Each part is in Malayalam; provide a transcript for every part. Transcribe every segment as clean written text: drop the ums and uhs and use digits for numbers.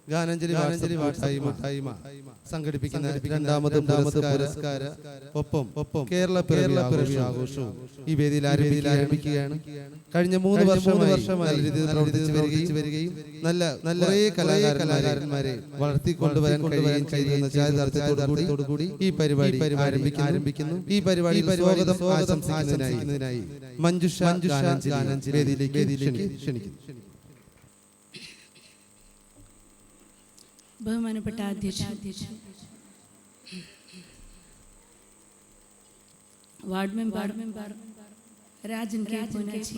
ഗാനാഞ്ജലി കൂട്ടായ്മ സംഘടിപ്പിക്കുന്ന രണ്ടാമത് പുരസ്കാര ഒപ്പം കേരള പിറവി ആഘോഷവും ഈ വേദിയിൽ ആരംഭിക്കുകയാണ്. കഴിഞ്ഞ 3 വർഷമായി നല്ല രീതിയിൽ പ്രവർത്തിച്ചു വരികയും നല്ല കുറേ കലാകാരന്മാരെ വളർത്തിക്കൊണ്ടുവരാൻ കഴിയുന്ന ചാരിതാർത്ഥ്യത്തോടുകൂടി ഈ പരിപാടി ആരംഭിക്കുന്നു. ഈ പരിപാടി സ്വാഗതം ആശംസിക്കുന്നതിനായി മഞ്ജുഷ ഗാനാഞ്ജലി വേദിയിലേക്ക് ക്ഷണിക്കുന്നു. ബഹുമാനപ്പെട്ട അധ്യക്ഷ, ward member Rajan K Poonachi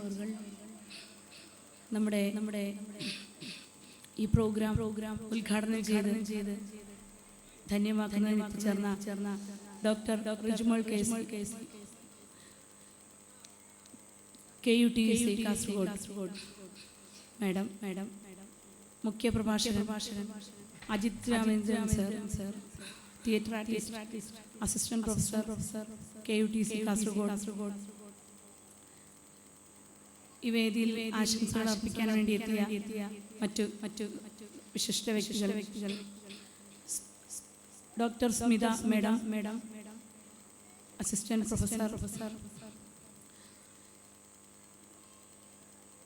അവർ നമ്മുടെ ഈ പ്രോഗ്രാം ഉദ്ഘാടനം ചെയ്ത് ധന്യമാക്കുന്നതിന് ചേർന്ന ഡോക്ടർ റിജ്മോൾ കേസ് KUTC കാസർഗോഡ് മാഡം മുഖ്യ പ്രഭാഷകൻ Ajith Ramendran sir, theatre artist, assistant professor KUTC Kasaragod, ഈ വേദിയിൽ ആശംസകൾ അർപ്പിക്കാൻ വേണ്ടി എത്തിയ മറ്റു വിശിഷ്ട വ്യക്തികൾ, doctor Smitha madam, assistant professor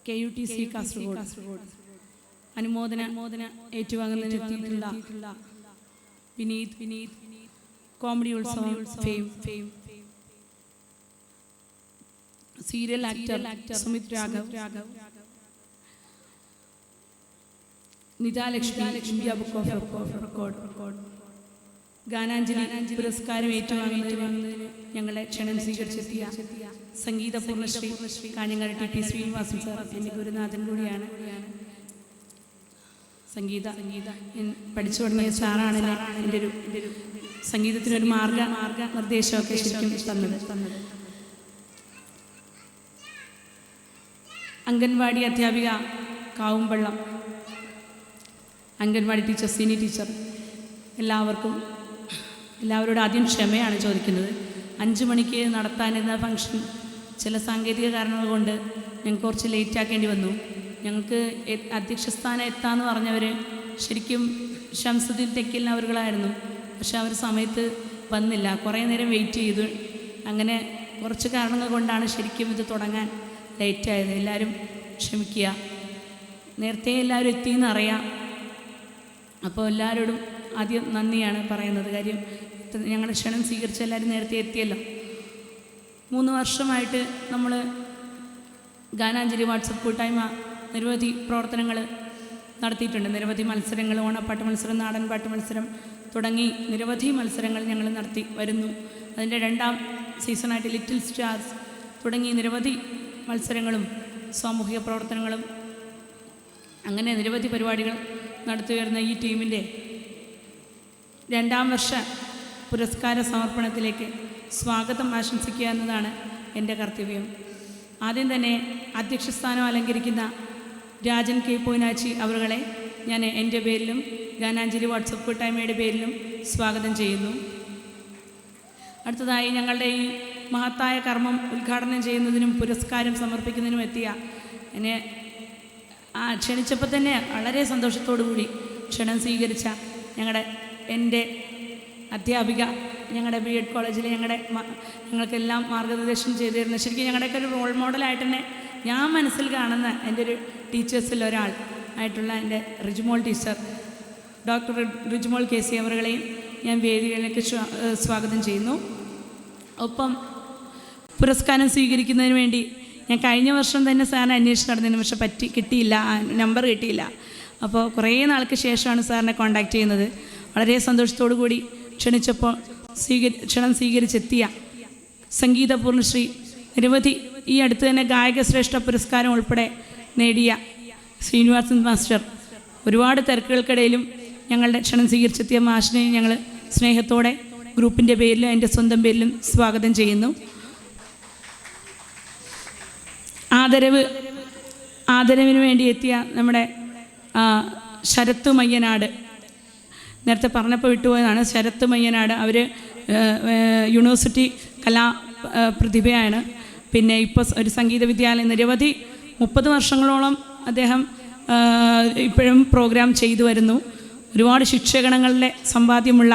KUTC Kasaragod, അനുമോദന ഏറ്റുവാങ്ങുന്നതിനെത്തിയിട്ടുള്ള Vineeth, comedy Utsavam fame, serial actor Sumith Raghav, Nithalakshmi, India book of record, Gananjali പുരസ്കാരം ഏറ്റുവാങ്ങുന്നതിന് ഞങ്ങളെ ക്ഷണം സ്വീകരിച്ചെത്തിയ സംഗീത പൂർണ്ണശ്രീ കാഞ്ഞങ്ങാട് TP ശ്രീനിവാസൻ സാർ എൻ്റെ ഗുരുനാഥൻ കൂടിയാണ്. സംഗീത പഠിച്ചു തുടങ്ങിയ സാറാണ് എൻ്റെ ഒരു സംഗീതത്തിനൊരു മാർഗ നിർദ്ദേശമൊക്കെ ശരിക്കും തന്നത്. അംഗൻവാടി അധ്യാപിക കാവുംപള്ളം, അംഗൻവാടി ടീച്ചർ, സീനിയർ ടീച്ചർ, എല്ലാവരോടും ആദ്യം ക്ഷമയാണ് ചോദിക്കുന്നത്. 5 മണിക്ക് നടത്താനിരുന്ന ഫംഗ്ഷൻ ചില സാങ്കേതിക കാരണങ്ങൾ കൊണ്ട് ഞങ്ങൾക്ക് കുറച്ച് ലേറ്റ് ആക്കേണ്ടി വന്നു. ഞങ്ങൾക്ക് അധ്യക്ഷ സ്ഥാനം എത്താമെന്ന് പറഞ്ഞവർ ശരിക്കും ഷംസുദ്ദീൻ തെക്കിലിനവറുകളായിരുന്നു. പക്ഷെ അവർ സമയത്ത് വന്നില്ല, കുറേ നേരം വെയിറ്റ് ചെയ്തു. അങ്ങനെ കുറച്ച് കാരണങ്ങൾ കൊണ്ടാണ് ശരിക്കും ഇത് തുടങ്ങാൻ ലേറ്റായത്. എല്ലാവരും ക്ഷമിക്കുക. നേരത്തെ എല്ലാവരും എത്തിയെന്ന് അറിയാം. അപ്പോൾ എല്ലാവരോടും ആദ്യം നന്ദിയാണ് പറയുന്നത്. കാര്യം ഞങ്ങളുടെ ക്ഷണം സ്വീകരിച്ച എല്ലാവരും നേരത്തെ എത്തിയല്ലോ. 3 വർഷമായിട്ട് നമ്മൾ ഗാനാഞ്ജലി വാട്സപ്പ് കൂട്ടായ്മ നിരവധി പ്രവർത്തനങ്ങൾ നടത്തിയിട്ടുണ്ട്. നിരവധി മത്സരങ്ങൾ, ഓണപ്പാട്ട് മത്സരം, നാടൻ പാട്ട് മത്സരം തുടങ്ങി നിരവധി മത്സരങ്ങൾ ഞങ്ങൾ നടത്തി വരുന്നു. അതിൻ്റെ 2ാം സീസണായിട്ട് ലിറ്റിൽ സ്റ്റാർസ് തുടങ്ങി നിരവധി മത്സരങ്ങളും സാമൂഹിക പ്രവർത്തനങ്ങളും അങ്ങനെ നിരവധി പരിപാടികൾ നടത്തി വരുന്ന ഈ ടീമിൻ്റെ 2ാം വർഷ പുരസ്കാര സമർപ്പണത്തിലേക്ക് സ്വാഗതം ആശംസിക്കുക എന്നതാണ് എൻ്റെ കർത്തവ്യം. ആദ്യം തന്നെ അധ്യക്ഷസ്ഥാനം അലങ്കരിക്കുന്ന രാജൻ കെ പൂനാച്ചി അവരുകളെ ഞാൻ എൻ്റെ പേരിലും ഗാനാഞ്ജലി വാട്സപ്പ് കൂട്ടായ്മയുടെ പേരിലും സ്വാഗതം ചെയ്യുന്നു. അടുത്തതായി ഞങ്ങളുടെ ഈ മഹത്തായ കർമ്മം ഉദ്ഘാടനം ചെയ്യുന്നതിനും പുരസ്കാരം സമർപ്പിക്കുന്നതിനും എത്തിയ എന്നെ ക്ഷണിച്ചപ്പോൾ തന്നെ വളരെ സന്തോഷത്തോടു കൂടി ക്ഷണം സ്വീകരിച്ച എൻ്റെ അധ്യാപിക, ഞങ്ങളുടെ BEd കോളേജിൽ ഞങ്ങൾക്കെല്ലാം മാർഗനിർദ്ദേശം ചെയ്തു തരുന്ന, ശരിക്കും ഞങ്ങളുടെയൊക്കെ ഒരു റോൾ മോഡലായിട്ട് തന്നെ ഞാൻ മനസ്സിൽ കാണുന്ന എൻ്റെ ഒരു ടീച്ചേഴ്സിൽ ഒരാൾ ആയിട്ടുള്ള എൻ്റെ റിജ്മോൾ ടീച്ചർ, ഡോക്ടർ റിജ്മോൾ KC അവരുകളെയും ഞാൻ വേദികളിലേക്ക് സ്വാഗതം ചെയ്യുന്നു. ഒപ്പം പുരസ്കാരം സ്വീകരിക്കുന്നതിന് വേണ്ടി ഞാൻ കഴിഞ്ഞ വർഷം തന്നെ സാറിനെ അന്വേഷിച്ച് നടന്നതിന്, പക്ഷെ കിട്ടിയില്ല, നമ്പർ കിട്ടിയില്ല. അപ്പോൾ കുറേ നാൾക്ക് ശേഷമാണ് സാറിനെ കോൺടാക്റ്റ് ചെയ്യുന്നത്. വളരെ സന്തോഷത്തോടു കൂടി ക്ഷണിച്ചപ്പോൾ ക്ഷണം സ്വീകരിച്ചെത്തിയ സംഗീത പൂർണ്ണശ്രീ, നിരവധി ഈ അടുത്ത് തന്നെ ഗായക ശ്രേഷ്ഠ പുരസ്കാരം ഉൾപ്പെടെ നേടിയ ശ്രീനിവാസൻ മാസ്റ്റർ, ഒരുപാട് തിരക്കുകൾക്കിടയിലും ഞങ്ങളുടെ ക്ഷണം സ്വീകരിച്ചെത്തിയ മാഷിനെ ഞങ്ങൾ സ്നേഹത്തോടെ ഗ്രൂപ്പിൻ്റെ പേരിലും എൻ്റെ സ്വന്തം പേരിലും സ്വാഗതം ചെയ്യുന്നു. ആദരവിന് വേണ്ടി എത്തിയ നമ്മുടെ ശരത്ത് മയ്യനാട്, നേരത്തെ പറഞ്ഞപ്പോൾ വിട്ടുപോയതാണ്. ശരത്ത് മയ്യനാട് അവർ യൂണിവേഴ്സിറ്റി കലാ പ്രതിഭയാണ്. പിന്നെ ഇപ്പോൾ ഒരു സംഗീത വിദ്യാലയം നിരവധി 30 വർഷങ്ങളോളം അദ്ദേഹം ഇപ്പോഴും പ്രോഗ്രാം ചെയ്തു വരുന്നു. ഒരുപാട് ശിക്ഷകണങ്ങളുടെ സമ്പാദ്യമുള്ള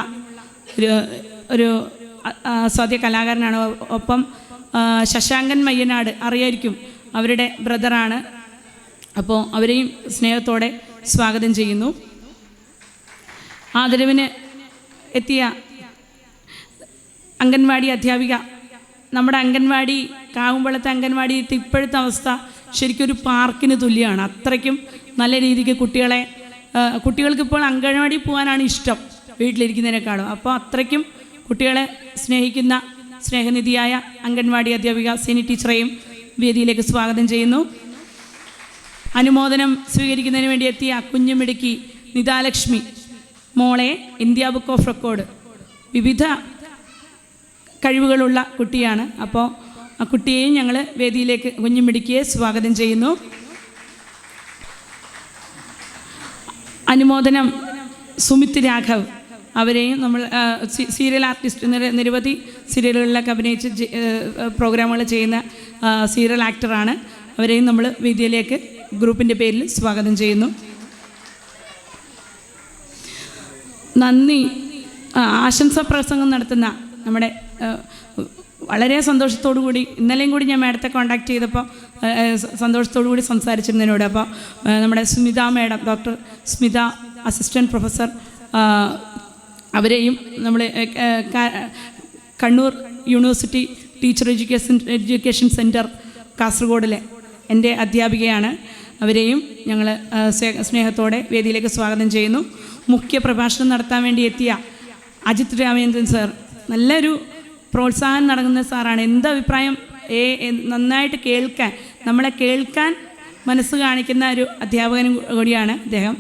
ഒരു സ്വാദ്യ കലാകാരനാണ്. ഒപ്പം ശശാങ്കൻ മയ്യനാട് അറിയായിരിക്കും, അവരുടെ ബ്രദറാണ്. അപ്പോൾ അവരെയും സ്നേഹത്തോടെ സ്വാഗതം ചെയ്യുന്നു. ആദരവിന് എത്തിയ അംഗൻവാടി അധ്യാപിക, നമ്മുടെ അംഗൻവാടി, കാവുമ്പളത്തെ അംഗൻവാടി ഇപ്പോഴത്തെ അവസ്ഥ ശരിക്കൊരു പാർക്കിന് തുല്യമാണ്. അത്രയ്ക്കും നല്ല രീതിക്ക് കുട്ടികൾക്കിപ്പോൾ അംഗൻവാടി പോകാനാണ് ഇഷ്ടം വീട്ടിലിരിക്കുന്നതിനേക്കാളും. അപ്പോൾ അത്രയ്ക്കും കുട്ടികളെ സ്നേഹിക്കുന്ന സ്നേഹനിധിയായ അംഗൻവാടി അധ്യാപിക സിനി ടീച്ചറെയും വേദിയിലേക്ക് സ്വാഗതം ചെയ്യുന്നു. അനുമോദനം സ്വീകരിക്കുന്നതിന് വേണ്ടി എത്തിയ കുഞ്ഞുമിടുക്കി നിതാലക്ഷ്മി മോളെ ഇന്ത്യ ബുക്ക് ഓഫ് റെക്കോർഡ്, വിവിധ കഴിവുകളുള്ള കുട്ടിയാണ്. അപ്പോൾ ആ കുട്ടിയെയും ഞങ്ങൾ വേദിയിലേക്ക്, കുഞ്ഞുമിടുക്കിയെ സ്വാഗതം ചെയ്യുന്നു. അനുമോദനം സുമിത് രാഘവ്, അവരെയും നമ്മൾ സീരിയൽ ആർട്ടിസ്റ്റ്, നിരവധി സീരിയലുകളിലൊക്കെ അഭിനയിച്ച് പ്രോഗ്രാമുകൾ ചെയ്യുന്ന സീരിയൽ ആക്ടറാണ്. അവരെയും നമ്മൾ വേദിയിലേക്ക് ഗ്രൂപ്പിൻ്റെ പേരിൽ സ്വാഗതം ചെയ്യുന്നു. നന്ദി. ആശംസാ പ്രസംഗം നടത്തുന്ന നമ്മുടെ വളരെ സന്തോഷത്തോടു കൂടി, ഇന്നലെയും കൂടി ഞാൻ മാഡത്തെ കോൺടാക്ട് ചെയ്തപ്പോൾ സന്തോഷത്തോടു കൂടി സംസാരിച്ചിരുന്നതിനോട്. അപ്പോൾ നമ്മുടെ Smitha madam, doctor Smitha assistant professor, അവരെയും നമ്മൾ Kannur university teacher education centre കാസർഗോഡിലെ എൻ്റെ അധ്യാപികയാണ്. അവരെയും ഞങ്ങൾ സ്നേഹത്തോടെ വേദിയിലേക്ക് സ്വാഗതം ചെയ്യുന്നു. മുഖ്യ പ്രഭാഷണം നടത്താൻ വേണ്ടി എത്തിയ അജിത് രാമേന്ദ്രൻ സാർ, നല്ലൊരു പ്രോത്സാഹനം നൽകുന്ന സാറാണ്. എന്തഭിപ്രായം നന്നായിട്ട് നമ്മളെ കേൾക്കാൻ മനസ്സ് കാണിക്കുന്ന ഒരു അധ്യാപകനും കൂടിയാണ് അദ്ദേഹം.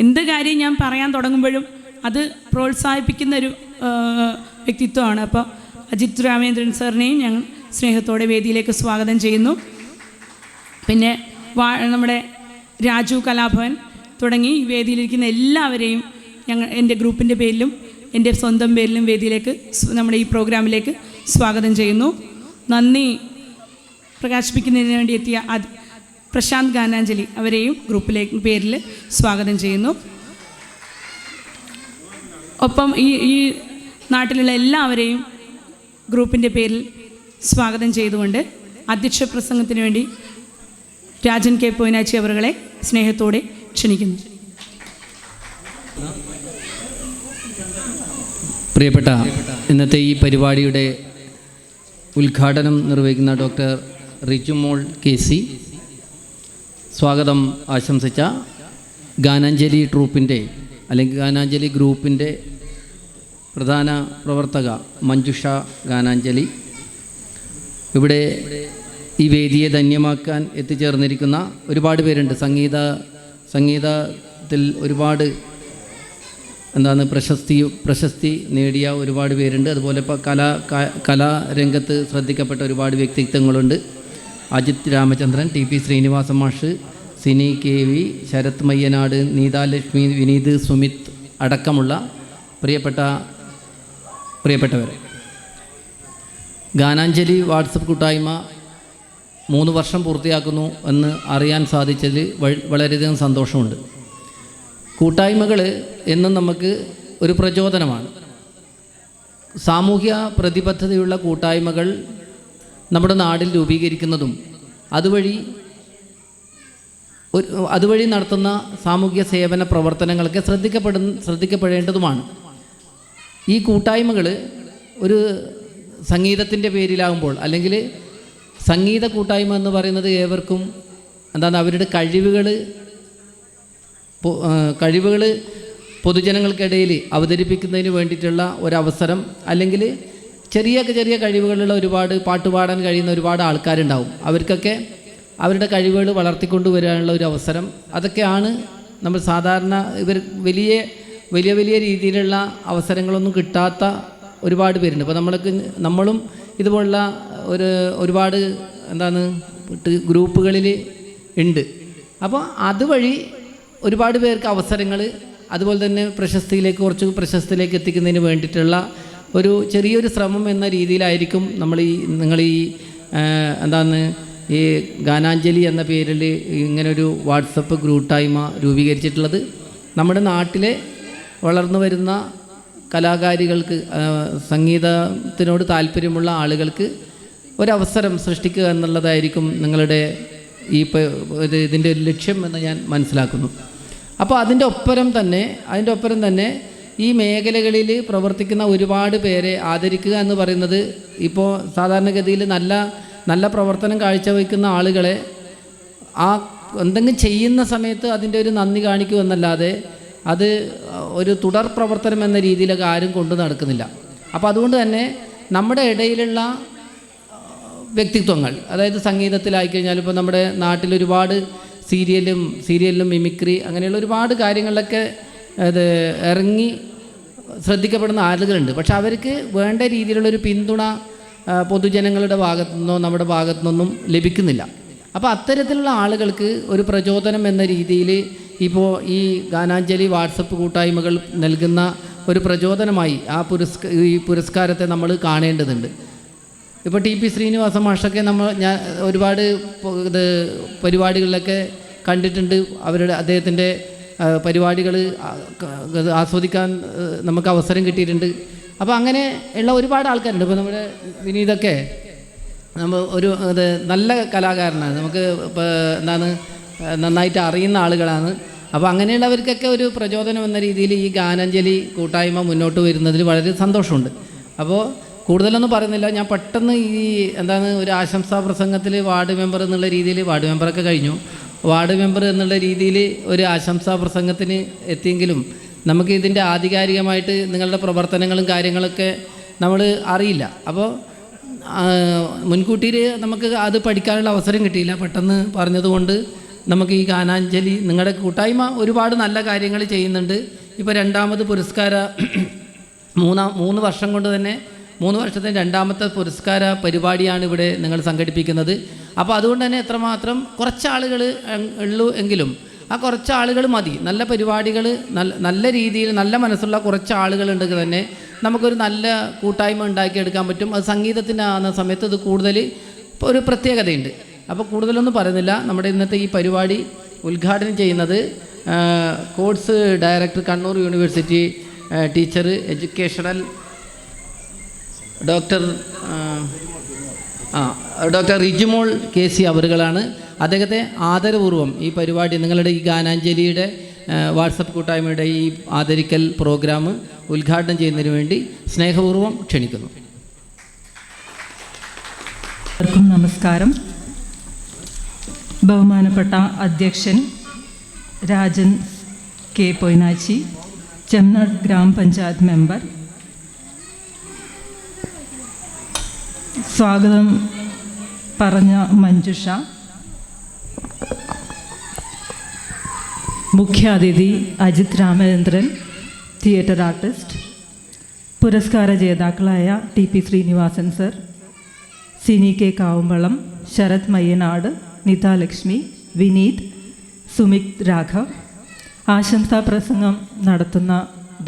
എന്ത് കാര്യം ഞാൻ പറയാൻ തുടങ്ങുമ്പോഴും അത് പ്രോത്സാഹിപ്പിക്കുന്ന ഒരു വ്യക്തിത്വമാണ്. അപ്പോൾ അജിത് രാമേന്ദ്രൻ സാറിനെയും ഞങ്ങൾ സ്നേഹത്തോടെ വേദിയിലേക്ക് സ്വാഗതം ചെയ്യുന്നു. പിന്നെ നമ്മുടെ രാജു കലാഭവൻ തുടങ്ങി വേദിയിലിരിക്കുന്ന എല്ലാവരെയും എൻ്റെ ഗ്രൂപ്പിൻ്റെ പേരിലും എൻ്റെ സ്വന്തം പേരിലും വേദിയിലേക്ക്, നമ്മുടെ ഈ പ്രോഗ്രാമിലേക്ക് സ്വാഗതം ചെയ്യുന്നു. നന്ദി പ്രകാശിപ്പിക്കുന്നതിന് വേണ്ടി എത്തിയ പ്രശാന്ത് ഗാനാഞ്ജലി, അവരെയും പേരിൽ സ്വാഗതം ചെയ്യുന്നു. ഒപ്പം ഈ നാട്ടിലുള്ള എല്ലാവരെയും ഗ്രൂപ്പിൻ്റെ പേരിൽ സ്വാഗതം ചെയ്തുകൊണ്ട് അധ്യക്ഷ പ്രസംഗത്തിന് വേണ്ടി രാജൻ കെ പോയിനാച്ചി അവരുകളെ സ്നേഹത്തോടെ ക്ഷണിക്കുന്നു. പ്രിയപ്പെട്ട ഇന്നത്തെ ഈ പരിപാടിയുടെ ഉദ്ഘാടനം നിർവഹിക്കുന്ന ഡോക്ടർ റിജുമോൾ KC, സ്വാഗതം ആശംസിച്ച ഗാനാഞ്ജലി ട്രൂപ്പിൻ്റെ അല്ലെങ്കിൽ ഗാനാഞ്ജലി ഗ്രൂപ്പിൻ്റെ പ്രധാന പ്രവർത്തക മഞ്ജുഷ ഗാനാഞ്ജലി, ഇവിടെ ഈ വേദിയെ ധന്യമാക്കാൻ എത്തിച്ചേർന്നിരിക്കുന്ന ഒരുപാട് പേരുണ്ട്. സംഗീതത്തിൽ ഒരുപാട് പ്രശസ്തി നേടിയ ഒരുപാട് പേരുണ്ട്. അതുപോലെ ഇപ്പോൾ കലാരംഗത്ത് ശ്രദ്ധിക്കപ്പെട്ട ഒരുപാട് വ്യക്തിത്വങ്ങളുണ്ട്. അജിത് രാമചന്ദ്രൻ, TP ശ്രീനിവാസ മാഷ്, സിനി KV, ശരത് മയ്യനാട്, നീതാലക്ഷ്മി, വിനീത്, സുമിത് അടക്കമുള്ള പ്രിയപ്പെട്ടവരെ, ഗാനാഞ്ജലി വാട്സപ്പ് കൂട്ടായ്മ 3 വർഷം പൂർത്തിയാക്കുന്നു എന്ന് അറിയാൻ സാധിച്ചതിൽ വളരെയധികം സന്തോഷമുണ്ട്. കൂട്ടായ്മകൾ എന്നും നമുക്ക് ഒരു പ്രചോദനമാണ്. സാമൂഹ്യ പ്രതിബദ്ധതയുള്ള കൂട്ടായ്മകൾ നമ്മുടെ നാടിൽ രൂപീകരിക്കുന്നതും അതുവഴി നടത്തുന്ന സാമൂഹ്യ സേവന പ്രവർത്തനങ്ങളൊക്കെ ശ്രദ്ധിക്കപ്പെടേണ്ടതുമാണ്. ഈ കൂട്ടായ്മകൾ ഒരു സംഗീതത്തിൻ്റെ പേരിലാകുമ്പോൾ, അല്ലെങ്കിൽ സംഗീത കൂട്ടായ്മ എന്ന് പറയുന്നത് ഏവർക്കും അവരുടെ കഴിവുകൾ പൊതുജനങ്ങൾക്കിടയിൽ അവതരിപ്പിക്കുന്നതിന് വേണ്ടിയിട്ടുള്ള ഒരവസരം, അല്ലെങ്കിൽ ചെറിയ കഴിവുകളുള്ള ഒരുപാട് പാട്ടുപാടാൻ കഴിയുന്ന ഒരുപാട് ആൾക്കാരുണ്ടാവും. അവർക്കൊക്കെ അവരുടെ കഴിവുകൾ വളർത്തിക്കൊണ്ടുവരാനുള്ള ഒരു അവസരം, അതൊക്കെയാണ് നമ്മൾ സാധാരണ വലിയ രീതിയിലുള്ള അവസരങ്ങളൊന്നും കിട്ടാത്ത ഒരുപാട് പേരുണ്ട്. അപ്പോൾ നമ്മളും ഇതുപോലുള്ള ഒരുപാട് ഗ്രൂപ്പുകളിൽ ഉണ്ട്. അപ്പോൾ അതുവഴി ഒരുപാട് പേർക്ക് അവസരങ്ങൾ, അതുപോലെ തന്നെ കുറച്ച് പ്രശസ്തിയിലേക്ക് എത്തിക്കുന്നതിന് വേണ്ടിയിട്ടുള്ള ചെറിയൊരു ശ്രമം എന്ന രീതിയിലായിരിക്കും നിങ്ങൾ ഈ ഈ ഗാനാഞ്ജലി എന്ന പേരിൽ ഇങ്ങനൊരു വാട്സപ്പ് കൂട്ടായ്മ രൂപീകരിച്ചിട്ടുള്ളത്. നമ്മുടെ നാട്ടിലെ വളർന്നു വരുന്ന കലാകാരികൾക്ക്, സംഗീതത്തിനോട് താല്പര്യമുള്ള ആളുകൾക്ക് ഒരവസരം സൃഷ്ടിക്കുക എന്നുള്ളതായിരിക്കും നിങ്ങളുടെ ഇതിൻ്റെ ഒരു ലക്ഷ്യം എന്ന് ഞാൻ മനസ്സിലാക്കുന്നു. അപ്പോൾ അതിൻ്റെ ഒപ്പരം തന്നെ ഈ മേഖലകളിൽ പ്രവർത്തിക്കുന്ന ഒരുപാട് പേരെ ആദരിക്കുക എന്ന് പറയുന്നത്, ഇപ്പോൾ സാധാരണഗതിയിൽ നല്ല പ്രവർത്തനം കാഴ്ചവെക്കുന്ന ആളുകളെ എന്തെങ്കിലും ചെയ്യുന്ന സമയത്ത് അതിൻ്റെ ഒരു നന്ദി കാണിക്കുമെന്നല്ലാതെ അത് ഒരു തുടർ പ്രവർത്തനം എന്ന രീതിയിലൊക്കെ ആരും കൊണ്ടു നടക്കുന്നില്ല. അപ്പോൾ അതുകൊണ്ട് തന്നെ നമ്മുടെ ഇടയിലുള്ള വ്യക്തിത്വങ്ങൾ, അതായത് സംഗീതത്തിലായിക്കഴിഞ്ഞാൽ ഇപ്പോൾ നമ്മുടെ നാട്ടിൽ ഒരുപാട് സീരിയലിലും മിമിക്രി അങ്ങനെയുള്ള ഒരുപാട് കാര്യങ്ങളിലൊക്കെ അത് ഇറങ്ങി ശ്രദ്ധിക്കപ്പെടുന്ന ആളുകളുണ്ട്. പക്ഷെ അവർക്ക് വേണ്ട രീതിയിലുള്ളൊരു പിന്തുണ പൊതുജനങ്ങളുടെ ഭാഗത്തു നിന്നോ നമ്മുടെ ഭാഗത്തു നിന്നൊന്നും ലഭിക്കുന്നില്ല. അപ്പോൾ അത്തരത്തിലുള്ള ആളുകൾക്ക് ഒരു പ്രചോദനം എന്ന രീതിയിൽ ഇപ്പോൾ ഈ ഗാനാഞ്ജലി വാട്സപ്പ് കൂട്ടായ്മകൾ നൽകുന്ന ഒരു പ്രചോദനമായി ഈ പുരസ്കാരത്തെ നമ്മൾ കാണേണ്ടതുണ്ട്. ഇപ്പോൾ ടി പി ശ്രീനിവാസൻ മാഷൊക്കെ ഞാൻ ഒരുപാട് പരിപാടികളിലൊക്കെ കണ്ടിട്ടുണ്ട്. അദ്ദേഹത്തിൻ്റെ പരിപാടികൾ ആസ്വദിക്കാൻ നമുക്ക് അവസരം കിട്ടിയിട്ടുണ്ട്. അപ്പോൾ അങ്ങനെ ഉള്ള ഒരുപാട് ആൾക്കാരുണ്ട്. ഇപ്പോൾ നമ്മുടെ വിനീതൊക്കെ നല്ല കലാകാരനാണ്, നമുക്ക് ഇപ്പോൾ നന്നായിട്ട് അറിയുന്ന ആളുകളാണ്. അപ്പോൾ അങ്ങനെയുള്ളവർക്കൊക്കെ ഒരു പ്രചോദനം എന്ന രീതിയിൽ ഈ ഗാനാഞ്ജലി കൂട്ടായ്മ മുന്നോട്ട് വരുന്നതിൽ വളരെ സന്തോഷമുണ്ട്. അപ്പോൾ കൂടുതലൊന്നും പറയുന്നില്ല, ഞാൻ പെട്ടെന്ന് ഒരു ആശംസാ പ്രസംഗത്തിൽ വാർഡ് മെമ്പർ എന്നുള്ള രീതിയിൽ, വാർഡ് മെമ്പറൊക്കെ കഴിഞ്ഞു, വാർഡ് മെമ്പർ എന്നുള്ള രീതിയിൽ ഒരു ആശംസാ പ്രസംഗത്തിന് എത്തിയെങ്കിലും നമുക്ക് ഇതിൻ്റെ ആധികാരികമായിട്ട് നിങ്ങളുടെ പ്രവർത്തനങ്ങളും കാര്യങ്ങളൊക്കെ നമ്മൾ അറിയില്ല. അപ്പോൾ മുൻകൂട്ടിയിൽ നമുക്ക് അത് പഠിക്കാനുള്ള അവസരം കിട്ടിയില്ല. പെട്ടെന്ന് പറഞ്ഞതുകൊണ്ട് നമുക്ക് ഈ ഗാനാഞ്ജലി നിങ്ങളുടെ കൂട്ടായ്മ ഒരുപാട് നല്ല കാര്യങ്ങൾ ചെയ്യുന്നുണ്ട്. ഇപ്പോൾ രണ്ടാമത് പുരസ്കാര 3 വർഷം കൊണ്ട് തന്നെ 3 വർഷത്തെ രണ്ടാമത്തെ പുരസ്കാര പരിപാടിയാണ് ഇവിടെ നിങ്ങൾ സംഘടിപ്പിക്കുന്നത്. അപ്പോൾ അതുകൊണ്ട് തന്നെ എത്രമാത്രം കുറച്ച് ആളുകൾ ഉള്ളൂ എങ്കിലും ആ കുറച്ച് ആളുകൾ മതി. നല്ല പരിപാടികൾ, നല്ല രീതിയിൽ നല്ല മനസ്സുള്ള കുറച്ച് ആളുകളുണ്ടെങ്കിൽ തന്നെ നമുക്കൊരു നല്ല കൂട്ടായ്മ ഉണ്ടാക്കിയെടുക്കാൻ പറ്റും. അത് സംഗീതത്തിൻ്റെ ആകുന്ന സമയത്ത് അത് കൂടുതൽ ഒരു പ്രത്യേകതയുണ്ട്. അപ്പോൾ കൂടുതലൊന്നും പറയുന്നില്ല. നമ്മുടെ ഇന്നത്തെ ഈ പരിപാടി ഉദ്ഘാടനം ചെയ്യുന്നത് course director, Kannur university teacher, educational doctor Rijimol KC അവറുകളാണ്. അദ്ദേഹത്തെ ആദരപൂർവ്വം ഈ പരിപാടി, നിങ്ങളുടെ ഈ ഗാനാഞ്ജലിയുടെ വാട്സപ്പ് കൂട്ടായ്മയുടെ ഈ ആദരിക്കൽ പ്രോഗ്രാം ഉദ്ഘാടനം ചെയ്യുന്നതിന് വേണ്ടി സ്നേഹപൂർവ്വം ക്ഷണിക്കുന്നു. എല്ലാവർക്കും നമസ്കാരം. ബഹുമാനപ്പെട്ട അധ്യക്ഷൻ രാജൻ K. പൊയ്നാച്ചി, ചെമ്മനാട് ഗ്രാമപഞ്ചായത്ത് മെമ്പർ, സ്വാഗതം പറഞ്ഞ മഞ്ജുഷ, മുഖ്യാതിഥി അജിത് രാമചന്ദ്രൻ, തിയേറ്റർ ആർട്ടിസ്റ്റ്, പുരസ്കാര ജേതാക്കളായ TP Sreenivasan sir, Cini K. Kavumbalam, Sarath Mayyanad, Nitha Lakshmi, Vineeth, Sumith Raghav, ആശംസാ പ്രസംഗം നടത്തുന്ന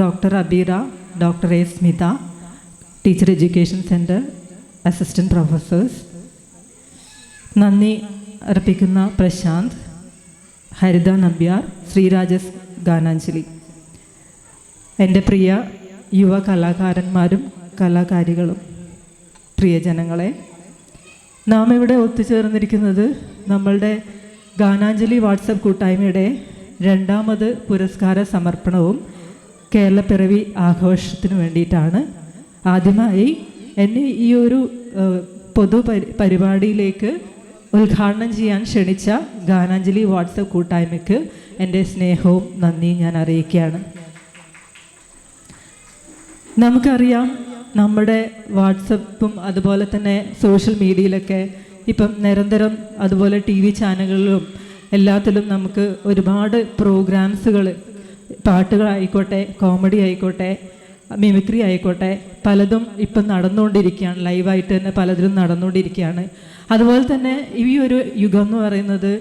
doctor Abeera, doctor A. Smitha, teacher education centre, assistant professors, നന്ദി അർപ്പിക്കുന്ന പ്രശാന്ത്, ഹരിത നമ്പ്യാർ, ശ്രീരാജസ് ഗാനാഞ്ജലി, എൻ്റെ പ്രിയ യുവ കലാകാരന്മാരും കലാകാരികളും, പ്രിയജനങ്ങളെ, നാം ഇവിടെ ഒത്തുചേർന്നിരിക്കുന്നത് നമ്മളുടെ ഗാനാഞ്ജലി വാട്സപ്പ് കൂട്ടായ്മയുടെ രണ്ടാമത് പുരസ്കാര സമർപ്പണവും കേരളപ്പിറവി ആഘോഷത്തിനു വേണ്ടിയിട്ടാണ്. ആദ്യമായി എന്നെ ഈ ഒരു പൊതു പരിപാടിയിലേക്ക് ഉദ്ഘാടനം ചെയ്യാൻ ക്ഷണിച്ച ഗാനാഞ്ജലി വാട്സപ്പ് കൂട്ടായ്മയ്ക്ക് എൻ്റെ സ്നേഹവും നന്ദിയും ഞാൻ അറിയിക്കുകയാണ്. നമുക്കറിയാം, നമ്മുടെ വാട്സപ്പും അതുപോലെ തന്നെ സോഷ്യൽ മീഡിയയിലൊക്കെ ഇപ്പം നിരന്തരം, അതുപോലെ TV ചാനലുകളിലും എല്ലാത്തിലും നമുക്ക് ഒരുപാട് പ്രോഗ്രാംസുകൾ, പാട്ടുകളായിക്കോട്ടെ, കോമഡി ആയിക്കോട്ടെ, മിമിക്രി ആയിക്കോട്ടെ, പലതും ഇപ്പം നടന്നുകൊണ്ടിരിക്കുകയാണ്. ലൈവായിട്ട് തന്നെ പലതിലും നടന്നുകൊണ്ടിരിക്കുകയാണ്. അതുപോലെ തന്നെ ഈ ഒരു യുഗം എന്ന് പറയുന്നത്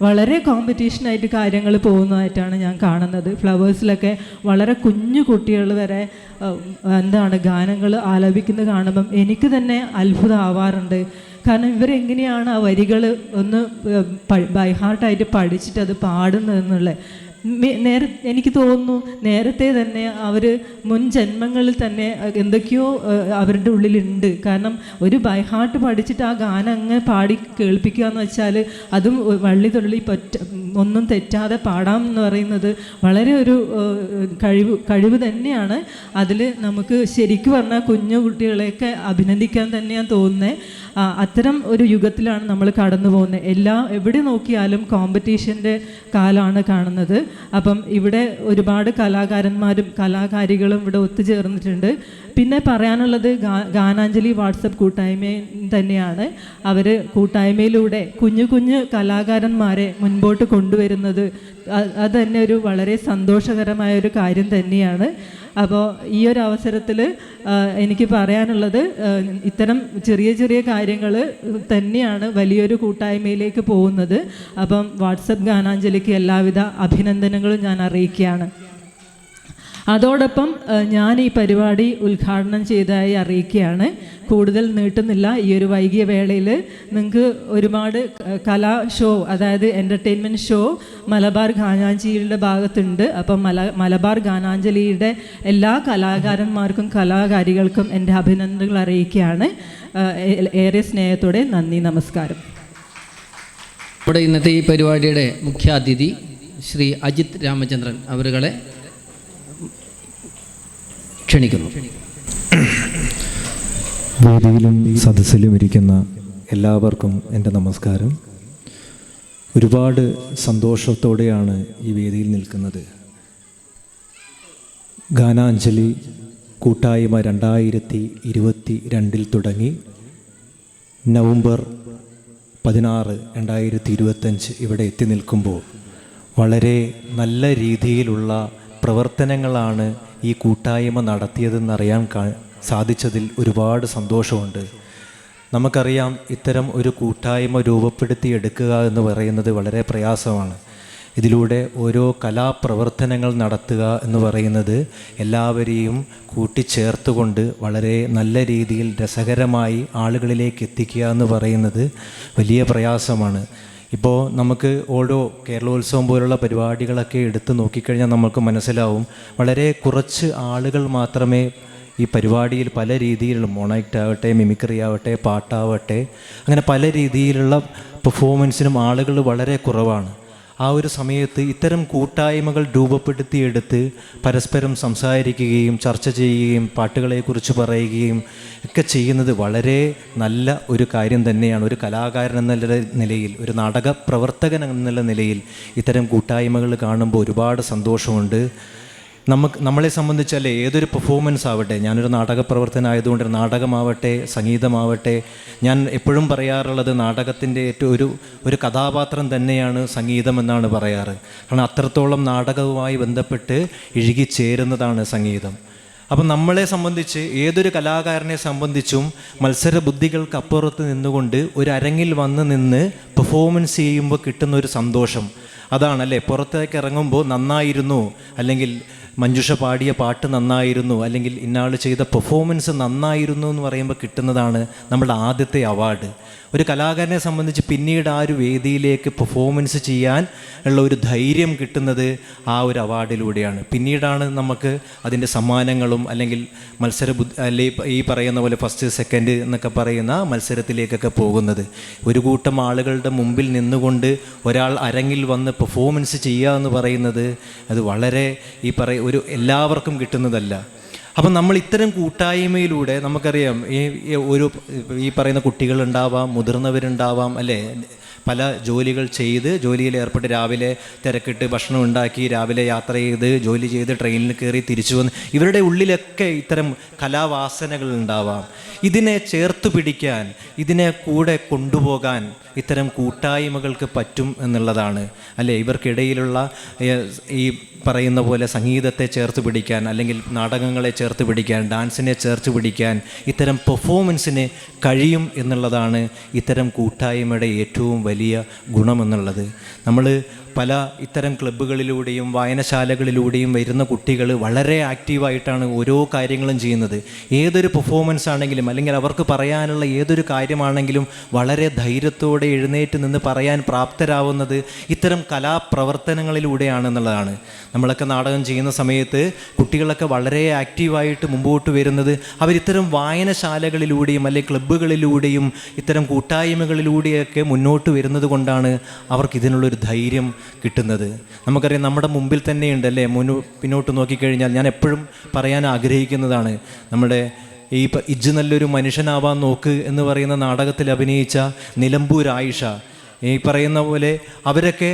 വളരെ കോമ്പറ്റീഷനായിട്ട് കാര്യങ്ങൾ പോകുന്നതായിട്ടാണ് ഞാൻ കാണുന്നത്. ഫ്ലവേഴ്സിലൊക്കെ വളരെ കുഞ്ഞു കുട്ടികൾ വരെ ഗാനങ്ങൾ ആലപിക്കുന്നത് കാണുമ്പം എനിക്ക് തന്നെ അത്ഭുതം ആവാറുണ്ട്. കാരണം ഇവരെങ്ങനെയാണ് ആ വരികൾ ഒന്ന് ബൈ ഹാർട്ടായിട്ട് പഠിച്ചിട്ട് അത് പാടുന്നതെന്നുള്ളത്. എനിക്ക് തോന്നുന്നു നേരത്തെ തന്നെ അവർ മുൻ ജന്മങ്ങളിൽ തന്നെ എന്തൊക്കെയോ അവരുടെ ഉള്ളിലുണ്ട്. കാരണം ഒരു ബൈ ഹാർട്ട് പഠിച്ചിട്ട് ആ ഗാനം അങ്ങ് പാടി കേൾപ്പിക്കുക എന്ന് വെച്ചാൽ അതും വള്ളി തൊള്ളി ഒന്നും തെറ്റാതെ പാടാം എന്ന് പറയുന്നത് വളരെ ഒരു കഴിവ് തന്നെയാണ്. അതിൽ നമുക്ക് ശരിക്കും പറഞ്ഞാൽ കുഞ്ഞു കുട്ടികളെയൊക്കെ അഭിനന്ദിക്കാൻ തന്നെയാണ് തോന്നുന്നത്. അത്തരം ഒരു യുഗത്തിലാണ് നമ്മൾ കടന്നു പോകുന്നത്. എവിടെ നോക്കിയാലും കോമ്പറ്റീഷൻ്റെ കാലമാണ് കാണുന്നത്. അപ്പം ഇവിടെ ഒരുപാട് കലാകാരന്മാരും കലാകാരികളും ഇവിടെ ഒത്തുചേർന്നിട്ടുണ്ട്. പിന്നെ പറയാനുള്ളത് ഗാനാഞ്ജലി വാട്സപ്പ് കൂട്ടായ്മ തന്നെയാണ്. അവർ കൂട്ടായ്മയിലൂടെ കുഞ്ഞു കുഞ്ഞു കലാകാരന്മാരെ മുൻപോട്ട് കൊണ്ടുവരുന്നത് അത് തന്നെ ഒരു വളരെ സന്തോഷകരമായ ഒരു കാര്യം തന്നെയാണ്. അപ്പോൾ ഈ ഒരു അവസരത്തിൽ എനിക്ക് പറയാനുള്ളത് ഇത്തരം ചെറിയ ചെറിയ കാര്യങ്ങൾ തന്നെയാണ് വലിയൊരു കൂട്ടായ്മയിലേക്ക് പോകുന്നത്. അപ്പം വാട്സപ്പ് ഗാനാഞ്ജലിക്ക് എല്ലാവിധ അഭിനന്ദനങ്ങളും ഞാൻ അറിയിക്കുകയാണ്. അതോടൊപ്പം ഞാൻ ഈ പരിപാടി ഉദ്ഘാടനം ചെയ്തതായി അറിയിക്കുകയാണ്. കൂടുതൽ നീട്ടുന്നില്ല. ഈ ഒരു വൈകിയ വേളയിൽ നിങ്ങൾക്ക് ഒരുപാട് കലാ ഷോ, അതായത് എൻ്റർടൈൻമെൻറ്റ് ഷോ മലബാർ ഗാനാഞ്ജലിയുടെ ഭാഗത്തുണ്ട്. അപ്പം മലബാർ ഗാനാഞ്ജലിയുടെ എല്ലാ കലാകാരന്മാർക്കും കലാകാരികൾക്കും എൻ്റെ അഭിനന്ദനങ്ങൾ അറിയിക്കുകയാണ്. ഏറെ സ്നേഹത്തോടെ നന്ദി, നമസ്കാരം. നമ്മുടെ ഇന്നത്തെ ഈ പരിപാടിയുടെ മുഖ്യാതിഥി ശ്രീ അജിത് രാമചന്ദ്രൻ അവരുകളെ ക്ഷണിക്കുന്നു. വേദിയിലും സദസ്സിലും ഇരിക്കുന്ന എല്ലാവർക്കും എൻ്റെ നമസ്കാരം. ഒരുപാട് സന്തോഷത്തോടെയാണ് ഈ വേദിയിൽ നിൽക്കുന്നത്. ഗാനാഞ്ജലി കൂട്ടായ്മ 2022 തുടങ്ങി നവംബർ 16, 2025 ഇവിടെ എത്തി നിൽക്കുമ്പോൾ വളരെ നല്ല രീതിയിലുള്ള പ്രവർത്തനങ്ങളാണ് ഈ കൂട്ടായ്മ നടത്തിയതെന്നറിയാൻ സാധിച്ചതിൽ ഒരുപാട് സന്തോഷമുണ്ട്. നമുക്കറിയാം, ഇത്തരം ഒരു കൂട്ടായ്മ രൂപപ്പെടുത്തിയെടുക്കുക എന്ന് പറയുന്നത് വളരെ പ്രയാസമാണ്. ഇതിലൂടെ ഓരോ കലാപ്രവർത്തനങ്ങൾ നടത്തുക എന്ന് പറയുന്നത് എല്ലാവരെയും കൂട്ടിച്ചേർത്തുകൊണ്ട് വളരെ നല്ല രീതിയിൽ രസകരമായി ആളുകളിലേക്ക് എത്തിക്കുക എന്ന് പറയുന്നത് വലിയ പ്രയാസമാണ്. ഇപ്പോൾ നമുക്ക് ഓരോ കേരളോത്സവം പോലുള്ള പരിപാടികളൊക്കെ എടുത്ത് നോക്കിക്കഴിഞ്ഞാൽ നമുക്ക് മനസ്സിലാവും, വളരെ കുറച്ച് ആളുകൾ മാത്രമേ ഈ പരിപാടിയിൽ പല രീതിയിലുള്ള മോണാക്ട് ആവട്ടെ, മിമിക്രി ആവട്ടെ, പാട്ടാവട്ടെ, അങ്ങനെ പല രീതിയിലുള്ള പെർഫോമൻസിനും ആളുകൾ വളരെ കുറവാണ്. ആ ഒരു സമയത്ത് ഇത്തരം കൂട്ടായ്മകൾ രൂപപ്പെടുത്തിയെടുത്ത് പരസ്പരം സംസാരിക്കുകയും ചർച്ച ചെയ്യുകയും പാട്ടുകളെക്കുറിച്ച് പറയുകയും ഒക്കെ ചെയ്യുന്നത് വളരെ നല്ല ഒരു കാര്യം തന്നെയാണ്. ഒരു കലാകാരൻ എന്നുള്ള നിലയിൽ, ഒരു നാടക പ്രവർത്തകൻ എന്നുള്ള നിലയിൽ ഇത്തരം കൂട്ടായ്മകൾ കാണുമ്പോൾ ഒരുപാട് സന്തോഷമുണ്ട്. നമ്മളെ സംബന്ധിച്ചല്ലേ ഏതൊരു പെർഫോമൻസ് ആവട്ടെ, ഞാനൊരു നാടക പ്രവർത്തനമായതുകൊണ്ട് നാടകമാവട്ടെ, സംഗീതമാവട്ടെ, ഞാൻ എപ്പോഴും പറയാറുള്ളത് നാടകത്തിൻ്റെ ഏറ്റവും ഒരു കഥാപാത്രം തന്നെയാണ് സംഗീതം എന്നാണ് പറയാറ്. കാരണം അത്രത്തോളം നാടകവുമായി ബന്ധപ്പെട്ട് ഇഴുകിച്ചേരുന്നതാണ് സംഗീതം. അപ്പം നമ്മളെ സംബന്ധിച്ച്, ഏതൊരു കലാകാരനെ സംബന്ധിച്ചും മത്സര ബുദ്ധികൾക്ക് അപ്പുറത്ത് നിന്നുകൊണ്ട് ഒരു അരങ്ങിൽ വന്ന് നിന്ന് പെർഫോമൻസ് ചെയ്യുമ്പോൾ കിട്ടുന്ന ഒരു സന്തോഷം അതാണല്ലേ. പുറത്തേക്ക് ഇറങ്ങുമ്പോൾ നന്നായിരുന്നു, അല്ലെങ്കിൽ മഞ്ജുഷ പാടിയ പാട്ട് നന്നായിരുന്നു, അല്ലെങ്കിൽ ഇന്നാൾ ചെയ്ത പെർഫോമൻസ് നന്നായിരുന്നു എന്ന് പറയുമ്പോൾ കിട്ടുന്നതാണ് നമ്മുടെ ആദ്യത്തെ അവാർഡ്. ഒരു കലാകാരനെ സംബന്ധിച്ച് പിന്നീട് ആ ഒരു വേദിയിലേക്ക് പെർഫോമൻസ് ചെയ്യാൻ ഉള്ള ഒരു ധൈര്യം കിട്ടുന്നത് ആ ഒരു അവാർഡിലൂടെയാണ്. പിന്നീടാണ് നമുക്ക് അതിൻ്റെ സമ്മാനങ്ങളും അല്ലെങ്കിൽ ഈ പറയുന്ന പോലെ ഫസ്റ്റ് സെക്കൻഡ് എന്നൊക്കെ പറയുന്ന മത്സരത്തിലേക്കൊക്കെ പോകുന്നത്. ഒരു കൂട്ടം ആളുകളുടെ മുമ്പിൽ നിന്നുകൊണ്ട് ഒരാൾ അരങ്ങിൽ വന്ന് പെർഫോമൻസ് ചെയ്യുക എന്ന് പറയുന്നത് അത് വളരെ ഒരു എല്ലാവർക്കും കിട്ടുന്നതല്ല. അപ്പം നമ്മൾ ഇത്തരം കൂട്ടായ്മയിലൂടെ നമുക്കറിയാം, ഈ പറയുന്ന കുട്ടികളുണ്ടാവാം, മുതിർന്നവരുണ്ടാവാം, അല്ലേ, പല ജോലികൾ ചെയ്ത് ജോലിയിൽ ഏർപ്പെട്ട് രാവിലെ തിരക്കിട്ട് ഭക്ഷണം ഉണ്ടാക്കി രാവിലെ യാത്ര ചെയ്ത് ജോലി ചെയ്ത് ട്രെയിനിൽ കയറി തിരിച്ചു വന്ന് ഇവരുടെ ഉള്ളിലൊക്കെ ഇത്തരം കലാവാസനകൾ ഉണ്ടാവാം. ഇതിനെ ചേർത്ത് പിടിക്കാൻ, ഇതിനെ കൂടെ കൊണ്ടുപോകാൻ ഇത്തരം കൂട്ടായ്മകൾക്ക് പറ്റും എന്നുള്ളതാണ് അല്ലേ. ഇവർക്കിടയിലുള്ള ഈ പറയുന്ന പോലെ സംഗീതത്തെ ചേർത്ത് പിടിക്കാൻ, അല്ലെങ്കിൽ നാടകങ്ങളെ ചേർത്ത് പിടിക്കാൻ, ഡാൻസിനെ ചേർത്ത് പിടിക്കാൻ ഇത്തരം പെർഫോമൻസിന് കഴിയും എന്നുള്ളതാണ് ഇത്തരം കൂട്ടായ്മയുടെ ഏറ്റവും വലിയ ഗുണമെന്നുള്ളത്. നമ്മൾ പല ഇത്തരം ക്ലബ്ബുകളിലൂടെയും വായനശാലകളിലൂടെയും വരുന്ന കുട്ടികൾ വളരെ ആക്റ്റീവായിട്ടാണ് ഓരോ കാര്യങ്ങളും ചെയ്യുന്നത്. ഏതൊരു പെർഫോമൻസ് ആണെങ്കിലും, അല്ലെങ്കിൽ അവർക്ക് പറയാനുള്ള ഏതൊരു കാര്യമാണെങ്കിലും വളരെ ധൈര്യത്തോടെ എഴുന്നേറ്റ് നിന്ന് പറയാൻ പ്രാപ്തരാവുന്നത് ഇത്തരം കലാപ്രവർത്തനങ്ങളിലൂടെയാണെന്നുള്ളതാണ്. നമ്മളൊക്കെ നാടകം ചെയ്യുന്ന സമയത്ത് കുട്ടികളൊക്കെ വളരെ ആക്റ്റീവായിട്ട് മുമ്പോട്ട് വരുന്നത് അവരിത്തരം വായനശാലകളിലൂടെയും അല്ലെങ്കിൽ ക്ലബ്ബുകളിലൂടെയും ഇത്തരം കൂട്ടായ്മകളിലൂടെയൊക്കെ മുന്നോട്ട് വരുന്നത് കൊണ്ടാണ് അവർക്ക് ഇതിനുള്ളൊരു ധൈര്യം കിട്ടുന്നത്. നമുക്കറിയാം, നമ്മുടെ മുമ്പിൽ തന്നെയുണ്ട് അല്ലേ. പിന്നോട്ട് നോക്കിക്കഴിഞ്ഞാൽ ഞാൻ എപ്പോഴും പറയാൻ ആഗ്രഹിക്കുന്നതാണ്, നമ്മുടെ ഈ ഇജ്ജ് നല്ലൊരു മനുഷ്യനാവാൻ നോക്ക് എന്ന് പറയുന്ന നാടകത്തിൽ അഭിനയിച്ച നിലമ്പൂർ ആയിഷ, ഈ പറയുന്ന പോലെ അവരൊക്കെ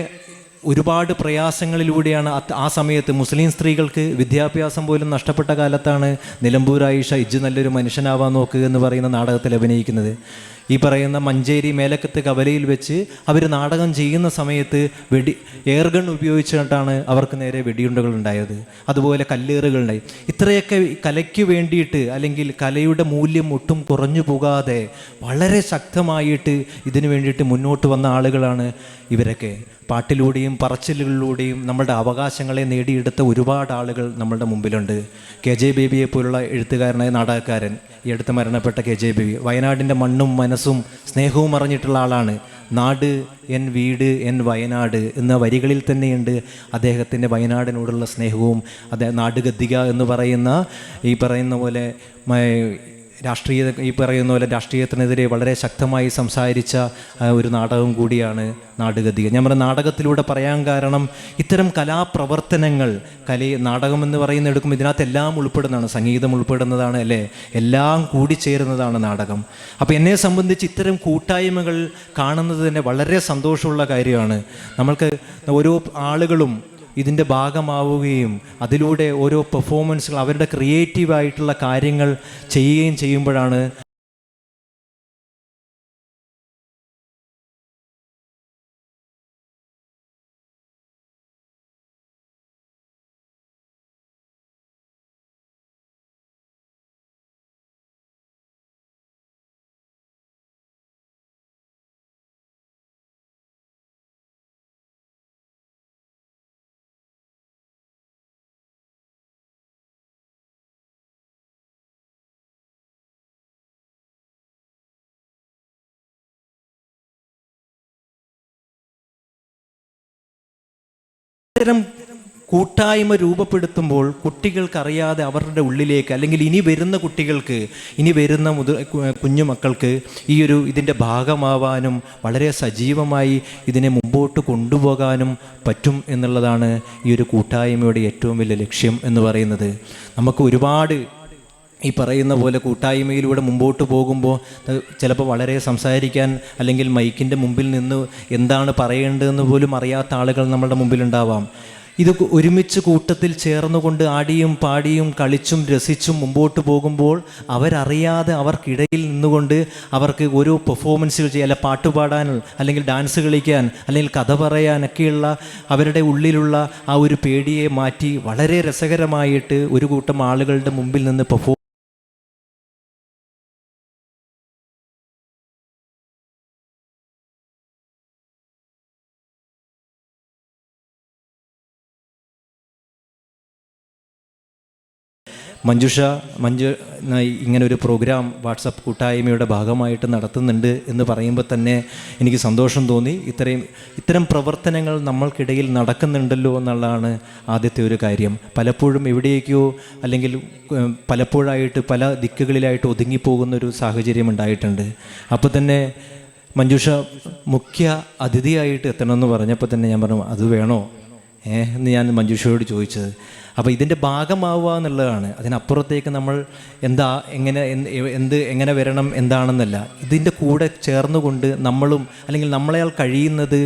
ഒരുപാട് പ്രയാസങ്ങളിലൂടെയാണ് ആ സമയത്ത് മുസ്ലിം സ്ത്രീകൾക്ക് വിദ്യാഭ്യാസം പോലും നഷ്ടപ്പെട്ട കാലത്താണ് നിലമ്പൂർ ആയിഷ ഇജ്ജ് നല്ലൊരു മനുഷ്യനാവാൻ നോക്ക് എന്ന് പറയുന്ന നാടകത്തിൽ അഭിനയിക്കുന്നത്. ഈ പറയുന്ന മഞ്ചേരി മേലക്കത്ത് കവലയിൽ വെച്ച് അവർ നാടകം ചെയ്യുന്ന സമയത്ത് എയർഗൺ ഉപയോഗിച്ചിട്ടാണ് അവർക്ക് നേരെ വെടിയുണ്ടകൾ ഉണ്ടായത്, അതുപോലെ കല്ലേറുകളുണ്ടായി. ഇത്രയൊക്കെ കലയ്ക്ക് വേണ്ടിയിട്ട്, അല്ലെങ്കിൽ കലയുടെ മൂല്യം ഒട്ടും കുറഞ്ഞു പോകാതെ വളരെ ശക്തമായിട്ട് ഇതിനു വേണ്ടിയിട്ട് മുന്നോട്ട് വന്ന ആളുകളാണ് ഇവരൊക്കെ. പാട്ടിലൂടെയും പറച്ചിലുകളിലൂടെയും നമ്മളുടെ അവകാശങ്ങളെ നേടിയെടുത്ത ഒരുപാട് ആളുകൾ നമ്മളുടെ മുമ്പിലുണ്ട്. KJ ബേബിയെ പോലുള്ള എഴുത്തുകാരനായ നാടകക്കാരൻ, ഈ അടുത്ത് മരണപ്പെട്ട KJ ബേബി, വയനാടിൻ്റെ മണ്ണും മനസ്സും സ്നേഹവും അറിഞ്ഞിട്ടുള്ള ആളാണ്. നാട് എൻ വീട് എൻ വയനാട് എന്ന വരികളിൽ തന്നെയുണ്ട് അദ്ദേഹത്തിൻ്റെ വയനാടിനോടുള്ള സ്നേഹവും. നാടുഗദ്ദിക എന്ന് പറയുന്ന ഈ പറയുന്ന പോലെ രാഷ്ട്രീയത്തിനെതിരെ വളരെ ശക്തമായി സംസാരിച്ച ഒരു നാടകം കൂടിയാണ് നാടുഗദ്ദിക. ഞാൻ പറഞ്ഞ നാടകത്തിലൂടെ പറയാൻ കാരണം ഇത്തരം കലാപ്രവർത്തനങ്ങൾ, നാടകം എന്ന് പറയുന്ന എടുക്കുമ്പോൾ ഇതിനകത്ത് എല്ലാം ഉൾപ്പെടുന്നതാണ്, സംഗീതം ഉൾപ്പെടുന്നതാണ് അല്ലേ, എല്ലാം കൂടിച്ചേരുന്നതാണ് നാടകം. അപ്പോൾ എന്നെ സംബന്ധിച്ച് ഇത്തരം കൂട്ടായ്മകൾ കാണുന്നത് തന്നെ വളരെ സന്തോഷമുള്ള കാര്യമാണ്. നമ്മൾക്ക് ഓരോ ആളുകളും ഇതിൻ്റെ ഭാഗമാവുകയും അതിലൂടെ ഓരോ പെർഫോമൻസുകൾ, അവരുടെ ക്രിയേറ്റീവായിട്ടുള്ള കാര്യങ്ങൾ ചെയ്യുകയും ചെയ്യുമ്പോഴാണ് ഇത്തരം കൂട്ടായ്മ രൂപപ്പെടുത്തുമ്പോൾ കുട്ടികൾക്കറിയാതെ അവരുടെ ഉള്ളിലേക്ക്, അല്ലെങ്കിൽ ഇനി വരുന്ന കുട്ടികൾക്ക്, ഇനി വരുന്ന കുഞ്ഞു മക്കൾക്ക് ഇതിൻ്റെ ഭാഗമാവാനും വളരെ സജീവമായി ഇതിനെ മുമ്പോട്ട് കൊണ്ടുപോകാനും പറ്റും എന്നുള്ളതാണ് ഈ ഒരു കൂട്ടായ്മയുടെ ഏറ്റവും വലിയ ലക്ഷ്യം എന്ന് പറയുന്നത്. നമുക്ക് ഒരുപാട് ഈ പറയുന്ന പോലെ കൂട്ടായ്മയിലൂടെ മുമ്പോട്ട് പോകുമ്പോൾ ചിലപ്പോൾ വളരെ സംസാരിക്കാൻ, അല്ലെങ്കിൽ മൈക്കിൻ്റെ മുമ്പിൽ നിന്ന് എന്താണ് പറയേണ്ടതെന്ന് പോലും അറിയാത്ത ആളുകൾ നമ്മുടെ മുമ്പിലുണ്ടാവാം. ഇത് ഒരുമിച്ച് കൂട്ടത്തിൽ ചേർന്നുകൊണ്ട് ആടിയും പാടിയും കളിച്ചും രസിച്ചും മുമ്പോട്ട് പോകുമ്പോൾ അവരറിയാതെ അവർക്കിടയിൽ നിന്നുകൊണ്ട് അവർക്ക് ഓരോ പെർഫോമൻസുകൾ ചെയ്യാൻ, അല്ല പാട്ടുപാടാൻ, അല്ലെങ്കിൽ ഡാൻസ് കളിക്കാൻ, അല്ലെങ്കിൽ കഥ പറയാനൊക്കെയുള്ള അവരുടെ ഉള്ളിലുള്ള ആ ഒരു പേടിയെ മാറ്റി വളരെ രസകരമായിട്ട് ഒരു കൂട്ടം ആളുകളുടെ മുമ്പിൽ നിന്ന് മഞ്ജു ഇങ്ങനെ ഒരു പ്രോഗ്രാം വാട്സപ്പ് കൂട്ടായ്മയുടെ ഭാഗമായിട്ട് നടത്തുന്നുണ്ട് എന്ന് പറയുമ്പോൾ തന്നെ എനിക്ക് സന്തോഷം തോന്നി. ഇത്തരം പ്രവർത്തനങ്ങൾ നമ്മൾക്കിടയിൽ നടക്കുന്നുണ്ടല്ലോ എന്നുള്ളതാണ് ആദ്യത്തെ ഒരു കാര്യം. പലപ്പോഴും എവിടേക്കോ, അല്ലെങ്കിൽ പലപ്പോഴായിട്ട് പല ദിക്കുകളിലായിട്ട് ഒതുങ്ങിപ്പോകുന്നൊരു സാഹചര്യം ഉണ്ടായിട്ടുണ്ട്. അപ്പോൾ തന്നെ മഞ്ജുഷ മുഖ്യ അതിഥിയായിട്ട് എത്തണമെന്ന് പറഞ്ഞപ്പോൾ തന്നെ ഞാൻ പറഞ്ഞു, അത് വേണോ എന്ന് ഞാൻ മഞ്ജുഷയോട് ചോദിച്ചത്. അപ്പോൾ ഇതിൻ്റെ ഭാഗമാവുക എന്നുള്ളതാണ്. അതിനപ്പുറത്തേക്ക് നമ്മൾ എങ്ങനെ വരണം എന്താണെന്നല്ല, ഇതിൻ്റെ കൂടെ ചേർന്നുകൊണ്ട് നമ്മളും അല്ലെങ്കിൽ നമ്മളെയാൽ കഴിയുന്നത്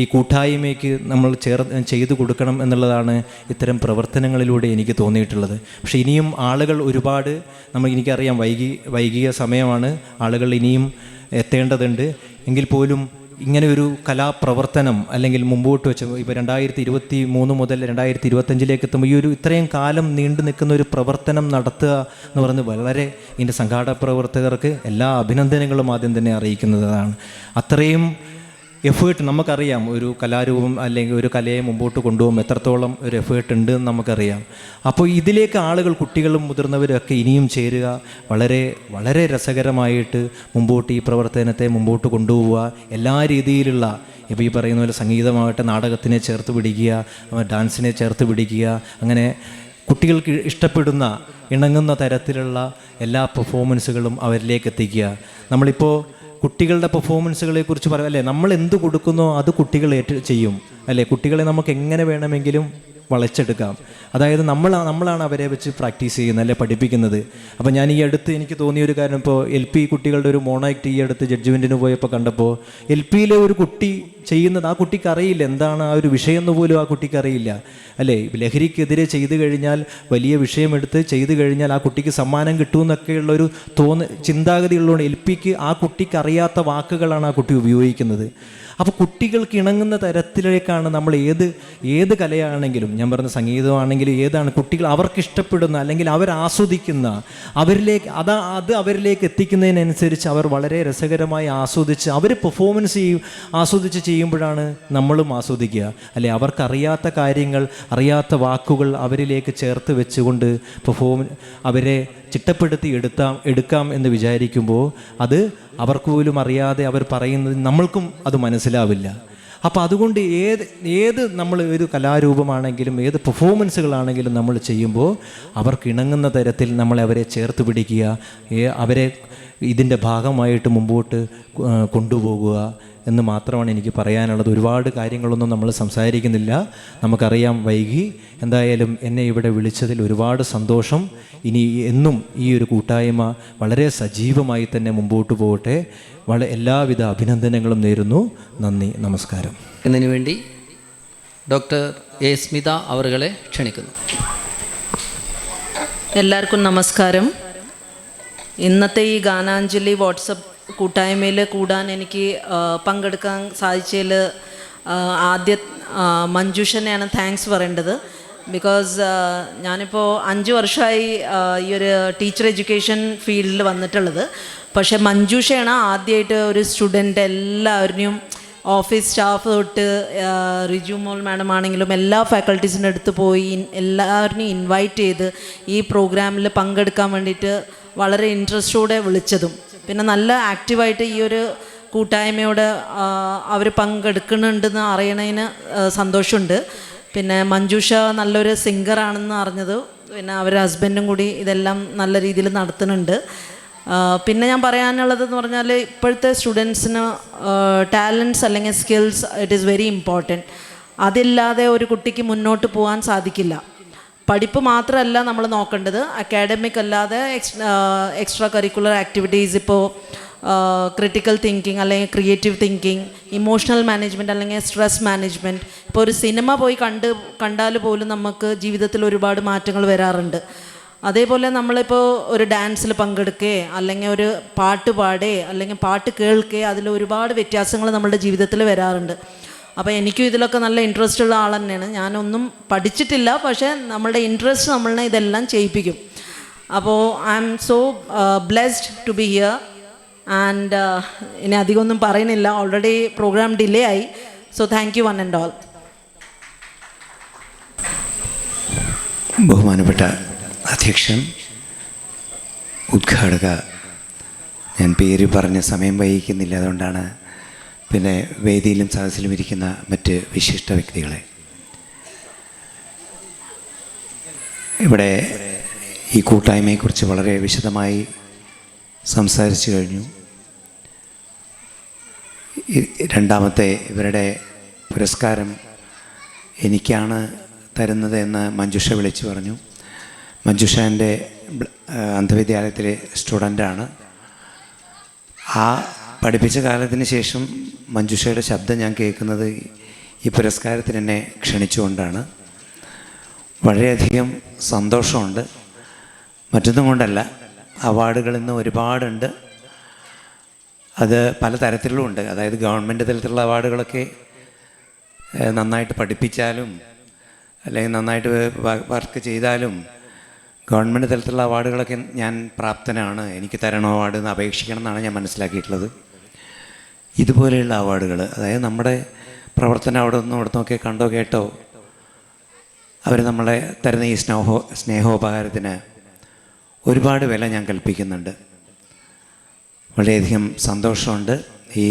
ഈ കൂട്ടായ്മയ്ക്ക് നമ്മൾ ചെയ്തു കൊടുക്കണം എന്നുള്ളതാണ് ഇത്തരം പ്രവർത്തനങ്ങളിലൂടെ എനിക്ക് തോന്നിയിട്ടുള്ളത്. പക്ഷേ ഇനിയും ആളുകൾ ഒരുപാട് എനിക്കറിയാം വൈകിയ സമയമാണ്, ആളുകൾ ഇനിയും എത്തേണ്ടതുണ്ട്. എങ്കിൽ പോലും ഇങ്ങനെ ഒരു കലാപ്രവർത്തനം അല്ലെങ്കിൽ മുമ്പോട്ട് വെച്ച് ഇപ്പോൾ 2023 മുതൽ 2025 എത്തുമ്പോൾ ഈ ഇത്രയും കാലം നീണ്ടു നിൽക്കുന്ന ഒരു പ്രവർത്തനം നടത്തുക എന്ന് പറയുന്നത് വളരെ ഇതിൻ്റെ സംഘാടക പ്രവർത്തകർക്ക് എല്ലാ അഭിനന്ദനങ്ങളും ആദ്യം തന്നെ അറിയിക്കുന്നതാണ്. അത്രയും എഫേർട്ട് നമുക്കറിയാം, ഒരു കലാരൂപം അല്ലെങ്കിൽ ഒരു കലയെ മുമ്പോട്ട് കൊണ്ടുപോകുമ്പോൾ എത്രത്തോളം ഒരു എഫേർട്ട് ഉണ്ട് എന്ന് നമുക്കറിയാം. അപ്പോൾ ഇതിലേക്ക് ആളുകൾ, കുട്ടികളും മുതിർന്നവരും ഒക്കെ ഇനിയും ചേരുക, വളരെ വളരെ രസകരമായിട്ട് മുമ്പോട്ട് ഈ പ്രവർത്തനത്തെ മുമ്പോട്ട് കൊണ്ടുപോവുക. എല്ലാ രീതിയിലുള്ള ഇപ്പോൾ ഈ പറയുന്ന പോലെ സംഗീതമാകട്ടെ, നാടകത്തിനെ ചേർത്ത് പിടിക്കുക, ഡാൻസിനെ ചേർത്ത് പിടിക്കുക, അങ്ങനെ കുട്ടികൾക്ക് ഇഷ്ടപ്പെടുന്ന ഇണങ്ങുന്ന തരത്തിലുള്ള എല്ലാ പെർഫോമൻസുകളും അവരിലേക്ക് എത്തിക്കുക. നമ്മളിപ്പോൾ കുട്ടികളുടെ പെർഫോമൻസുകളെക്കുറിച്ച് പറയാം അല്ലേ, നമ്മൾ എന്ത് കൊടുക്കുന്നോ അത് കുട്ടികൾ ചെയ്യും അല്ലേ. കുട്ടികളെ നമുക്ക് എങ്ങനെ വേണമെങ്കിലും വളച്ചെടുക്കാം. അതായത് നമ്മളാണ് അവരെ വെച്ച് പ്രാക്ടീസ് ചെയ്യുന്നത് അല്ലെ, പഠിപ്പിക്കുന്നത്. അപ്പോൾ ഞാൻ ഈ അടുത്ത് എനിക്ക് തോന്നിയൊരു കാര്യം, ഇപ്പോൾ LP കുട്ടികളുടെ ഒരു മോണോ ആക്ട് ഈ അടുത്ത് ജഡ്ജ്മെൻറ്റിന് പോയപ്പോൾ കണ്ടപ്പോൾ LPയിലെ ഒരു കുട്ടി ചെയ്യുന്നത്, ആ കുട്ടിക്ക് അറിയില്ല എന്താണ് ആ ഒരു വിഷയം എന്ന് പോലും ആ കുട്ടിക്ക് അറിയില്ല അല്ലേ. ലഹരിക്കെതിരെ ചെയ്തു കഴിഞ്ഞാൽ, വലിയ വിഷയമെടുത്ത് ചെയ്തു കഴിഞ്ഞാൽ ആ കുട്ടിക്ക് സമ്മാനം കിട്ടുമെന്നൊക്കെയുള്ളൊരു ചിന്താഗതിയുള്ളതുകൊണ്ട് LPക്ക് ആ കുട്ടിക്ക് അറിയാത്ത വാക്കുകളാണ് ആ കുട്ടി ഉപയോഗിക്കുന്നത്. അപ്പോൾ കുട്ടികൾക്ക് ഇണങ്ങുന്ന തരത്തിലേക്കാണ് നമ്മൾ ഏത് കലയാണെങ്കിലും, ഞാൻ പറഞ്ഞ സംഗീതമാണെങ്കിലും ഏതാണ്, കുട്ടികൾ അവർക്ക് ഇഷ്ടപ്പെടുന്ന അല്ലെങ്കിൽ അവരാസ്വദിക്കുന്ന അവരിലേക്ക് അവരിലേക്ക് എത്തിക്കുന്നതിനനുസരിച്ച് അവർ വളരെ രസകരമായി ആസ്വദിച്ച് അവർ പെർഫോമൻസ് ആസ്വദിച്ച് ചെയ്യുമ്പോഴാണ് നമ്മളും ആസ്വദിക്കുക അല്ലെ. അവർക്കറിയാത്ത കാര്യങ്ങൾ, അറിയാത്ത വാക്കുകൾ അവരിലേക്ക് ചേർത്ത് വെച്ചുകൊണ്ട് അവരെ ചിട്ടപ്പെടുത്തി എടുക്കാം എന്ന് വിചാരിക്കുമ്പോൾ അത് അവർക്ക് പോലും അറിയാതെ അവർ പറയുന്നത് നമ്മൾക്കും അത് മനസ്സിലാവില്ല. അപ്പോൾ അതുകൊണ്ട് ഏത് നമ്മൾ ഒരു കലാരൂപമാണെങ്കിലും ഏത് പെർഫോമൻസുകളാണെങ്കിലും നമ്മൾ ചെയ്യുമ്പോൾ അവർക്ക് ഇണങ്ങുന്ന തരത്തിൽ നമ്മൾ അവരെ ചേർത്ത് പിടിക്കുക, അവരെ ഇതിൻ്റെ ഭാഗമായിട്ട് മുമ്പോട്ട് കൊണ്ടുപോകുക എന്ന് മാത്രമാണ് എനിക്ക് പറയാനുള്ളത്. ഒരുപാട് കാര്യങ്ങളൊന്നും നമ്മൾ സംസാരിക്കുന്നില്ല, നമുക്കറിയാം വൈകി. എന്തായാലും എന്നെ ഇവിടെ വിളിച്ചതിൽ ഒരുപാട് സന്തോഷം. ഇനി എന്നും ഈ ഒരു കൂട്ടായ്മ വളരെ സജീവമായി തന്നെ മുമ്പോട്ട് പോകട്ടെ. എല്ലാവിധ അഭിനന്ദനങ്ങളും നേരുന്നു. നന്ദി, നമസ്കാരം. എന്നതിനു വേണ്ടി ഡോക്ടർ എ സ്മിത അവരുകളെ ക്ഷണിക്കുന്നു. എല്ലാവർക്കും നമസ്കാരം. ഇന്നത്തെ ഈ ഗാനാഞ്ജലി വാട്സപ്പ് കൂട്ടായ്മയിൽ കൂടാൻ എനിക്ക് പങ്കെടുക്കാൻ സാധിച്ചതിൽ ആദ്യം മഞ്ജുഷനെയാണ് താങ്ക്സ് പറയേണ്ടത്. ബിക്കോസ് ഞാനിപ്പോൾ 5 വർഷമായി ഈ ഒരു ടീച്ചർ എഡ്യൂക്കേഷൻ ഫീൽഡിൽ വന്നിട്ടുള്ളത്. പക്ഷേ മഞ്ജുഷയാണ് ആദ്യമായിട്ട് ഒരു സ്റ്റുഡൻ്റ് എല്ലാവരെയും, ഓഫീസ് സ്റ്റാഫ് തൊട്ട് റിജു മോൾ മാഡം ആണെങ്കിലും എല്ലാ ഫാക്കൽറ്റീസിൻ്റെ അടുത്ത് പോയി എല്ലാവരെയും ഇൻവൈറ്റ് ചെയ്ത് ഈ പ്രോഗ്രാമിൽ പങ്കെടുക്കാൻ വേണ്ടിയിട്ട് വളരെ ഇൻട്രസ്റ്റോടെ വിളിച്ചതും, പിന്നെ നല്ല ആക്റ്റീവായിട്ട് ഈ ഒരു കൂട്ടായ്മയോട് അവർ പങ്കെടുക്കുന്നുണ്ടെന്ന് അറിയണതിന് സന്തോഷമുണ്ട്. പിന്നെ മഞ്ജുഷ നല്ലൊരു സിംഗറാണെന്ന് അറിഞ്ഞത്, പിന്നെ അവരുടെ ഹസ്ബൻഡും കൂടി ഇതെല്ലാം നല്ല രീതിയിൽ നടത്തുന്നുണ്ട്. പിന്നെ ഞാൻ പറയാനുള്ളതെന്ന് പറഞ്ഞാൽ ഇപ്പോഴത്തെ സ്റ്റുഡൻസിന് ടാലൻസ് അല്ലെങ്കിൽ skills it is very important. അതില്ലാതെ ഒരു കുട്ടിക്ക് മുന്നോട്ട് പോകാൻ സാധിക്കില്ല. പഠിപ്പ് മാത്രമല്ല നമ്മൾ നോക്കേണ്ടത്, അക്കാഡമിക് അല്ലാതെ എക്സ്ട്രാ കരിക്കുലർ ആക്ടിവിറ്റീസ്, ഇപ്പോൾ ക്രിട്ടിക്കൽ തിങ്കിങ് അല്ലെങ്കിൽ ക്രിയേറ്റീവ് തിങ്കിങ്, ഇമോഷണൽ മാനേജ്മെൻറ്റ് അല്ലെങ്കിൽ സ്ട്രെസ് മാനേജ്മെൻറ്റ്. ഇപ്പോൾ ഒരു സിനിമ പോയി കണ്ടാൽ പോലും നമുക്ക് ജീവിതത്തിൽ ഒരുപാട് മാറ്റങ്ങൾ വരാറുണ്ട്. അതേപോലെ നമ്മളിപ്പോൾ ഒരു ഡാൻസിൽ പങ്കെടുക്കുകയോ അല്ലെങ്കിൽ ഒരു പാട്ട് പാടുകയോ അല്ലെങ്കിൽ പാട്ട് കേൾക്കുകയോ അതിൽ ഒരുപാട് വ്യത്യാസങ്ങൾ നമ്മുടെ ജീവിതത്തിൽ വരാറുണ്ട്. അപ്പോൾ എനിക്കും ഇതിലൊക്കെ നല്ല ഇൻട്രസ്റ്റ് ഉള്ള ആൾ തന്നെയാണ്. ഞാനൊന്നും പഠിച്ചിട്ടില്ല, പക്ഷേ നമ്മളുടെ ഇൻട്രസ്റ്റ് നമ്മളെ ഇതെല്ലാം ചെയ്യിപ്പിക്കും. അപ്പോൾ I am so blessed to be here. And ഇനി അധികം ഒന്നും പറയുന്നില്ല, ഓൾറെഡി പ്രോഗ്രാം ഡിലേ ആയി. So thank you one and all. ബഹുമാനപ്പെട്ട അധ്യക്ഷൻ, ഉദ്ഘാടക, ഞാൻ പേര് പറഞ്ഞ സമയം വൈകിക്കുന്നില്ല, അതുകൊണ്ടാണ്. പിന്നെ വേദിയിലും സദസ്സിലും ഇരിക്കുന്ന മറ്റ് വിശിഷ്ട വ്യക്തികളെ, ഇവിടെ ഈ കൂട്ടായ്മയെക്കുറിച്ച് വളരെ വിശദമായി സംസാരിച്ചു കഴിഞ്ഞു. രണ്ടാമത്തെ ഇവരുടെ പുരസ്കാരം എനിക്കാണ് തരുന്നത് എന്ന് മഞ്ജുഷ വിളിച്ചു പറഞ്ഞു. മഞ്ജുഷ എൻ്റെ അന്ധവിദ്യാലയത്തിലെ സ്റ്റുഡൻ്റാണ്. ആ പഠിപ്പിച്ച കാലത്തിന് ശേഷം മഞ്ജുഷയുടെ ശബ്ദം ഞാൻ കേൾക്കുന്നത് ഈ പുരസ്കാരത്തിന് എന്നെ ക്ഷണിച്ചുകൊണ്ടാണ്. വളരെയധികം സന്തോഷമുണ്ട്. മറ്റൊന്നും കൊണ്ടല്ല, അവാർഡുകൾ ഇന്ന് ഒരുപാടുണ്ട്. അത് പല തരത്തിലുമുണ്ട്. അതായത് ഗവൺമെൻറ് തലത്തിലുള്ള അവാർഡുകളൊക്കെ നന്നായിട്ട് പഠിപ്പിച്ചാലും അല്ലെങ്കിൽ നന്നായിട്ട് വർക്ക് ചെയ്താലും ഗവൺമെൻറ് തലത്തിലുള്ള അവാർഡുകളൊക്കെ ഞാൻ പ്രാപ്തനാണ്, എനിക്ക് തരണോ അവാർഡ് എന്ന് അപേക്ഷിക്കണം എന്നാണ് ഞാൻ മനസ്സിലാക്കിയിട്ടുള്ളത്. ഇതുപോലെയുള്ള അവാർഡുകൾ, അതായത് നമ്മുടെ പ്രവർത്തനം അവിടെ നിന്നൊക്കെ കണ്ടോ കേട്ടോ അവർ നമ്മളെ തരുന്ന ഈ സ്നേഹോപകാരത്തിന് ഒരുപാട് വില ഞാൻ കൽപ്പിക്കുന്നുണ്ട്. വളരെയധികം സന്തോഷമുണ്ട് ഈ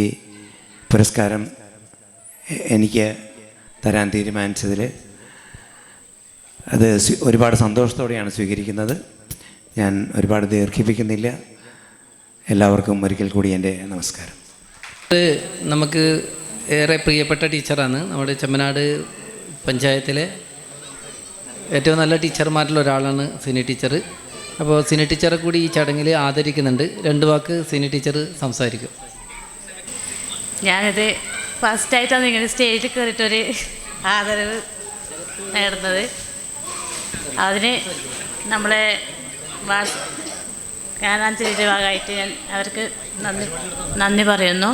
പുരസ്കാരം എനിക്ക് തരാൻ തീരുമാനിച്ചതിൽ. അത് ഒരുപാട് സന്തോഷത്തോടെയാണ് സ്വീകരിക്കുന്നത്. ഞാൻ ഒരുപാട് ദീർഘിപ്പിക്കുന്നില്ല. എല്ലാവർക്കും ഒരിക്കൽ കൂടി എൻ്റെ നമസ്കാരം. നമുക്ക് ഏറെ പ്രിയപ്പെട്ട ടീച്ചറാണ്. നമ്മുടെ ചെമ്മനാട് പഞ്ചായത്തിലെ ഏറ്റവും നല്ല ടീച്ചർമാരിൽ ഒരാളാണ് സിനി ടീച്ചർ. അപ്പോൾ സിനി ടീച്ചറെ കൂടി ഈ ചടങ്ങിൽ ആദരിക്കുന്നുണ്ട്. 2 വാക്ക് സിനി ടീച്ചർ സംസാരിക്കും. ഞാനിത് ഫസ്റ്റായിട്ടാണ് ഇങ്ങനെ സ്റ്റേജിൽ കയറിയിട്ടൊരു ആദരവ് നേടുന്നത്. അതിന് നമ്മളെ ഗാനാഞ്ജലിയുടെ ഭാഗമായിട്ട് ഞാൻ അവർക്ക് നന്ദി പറയുന്നു.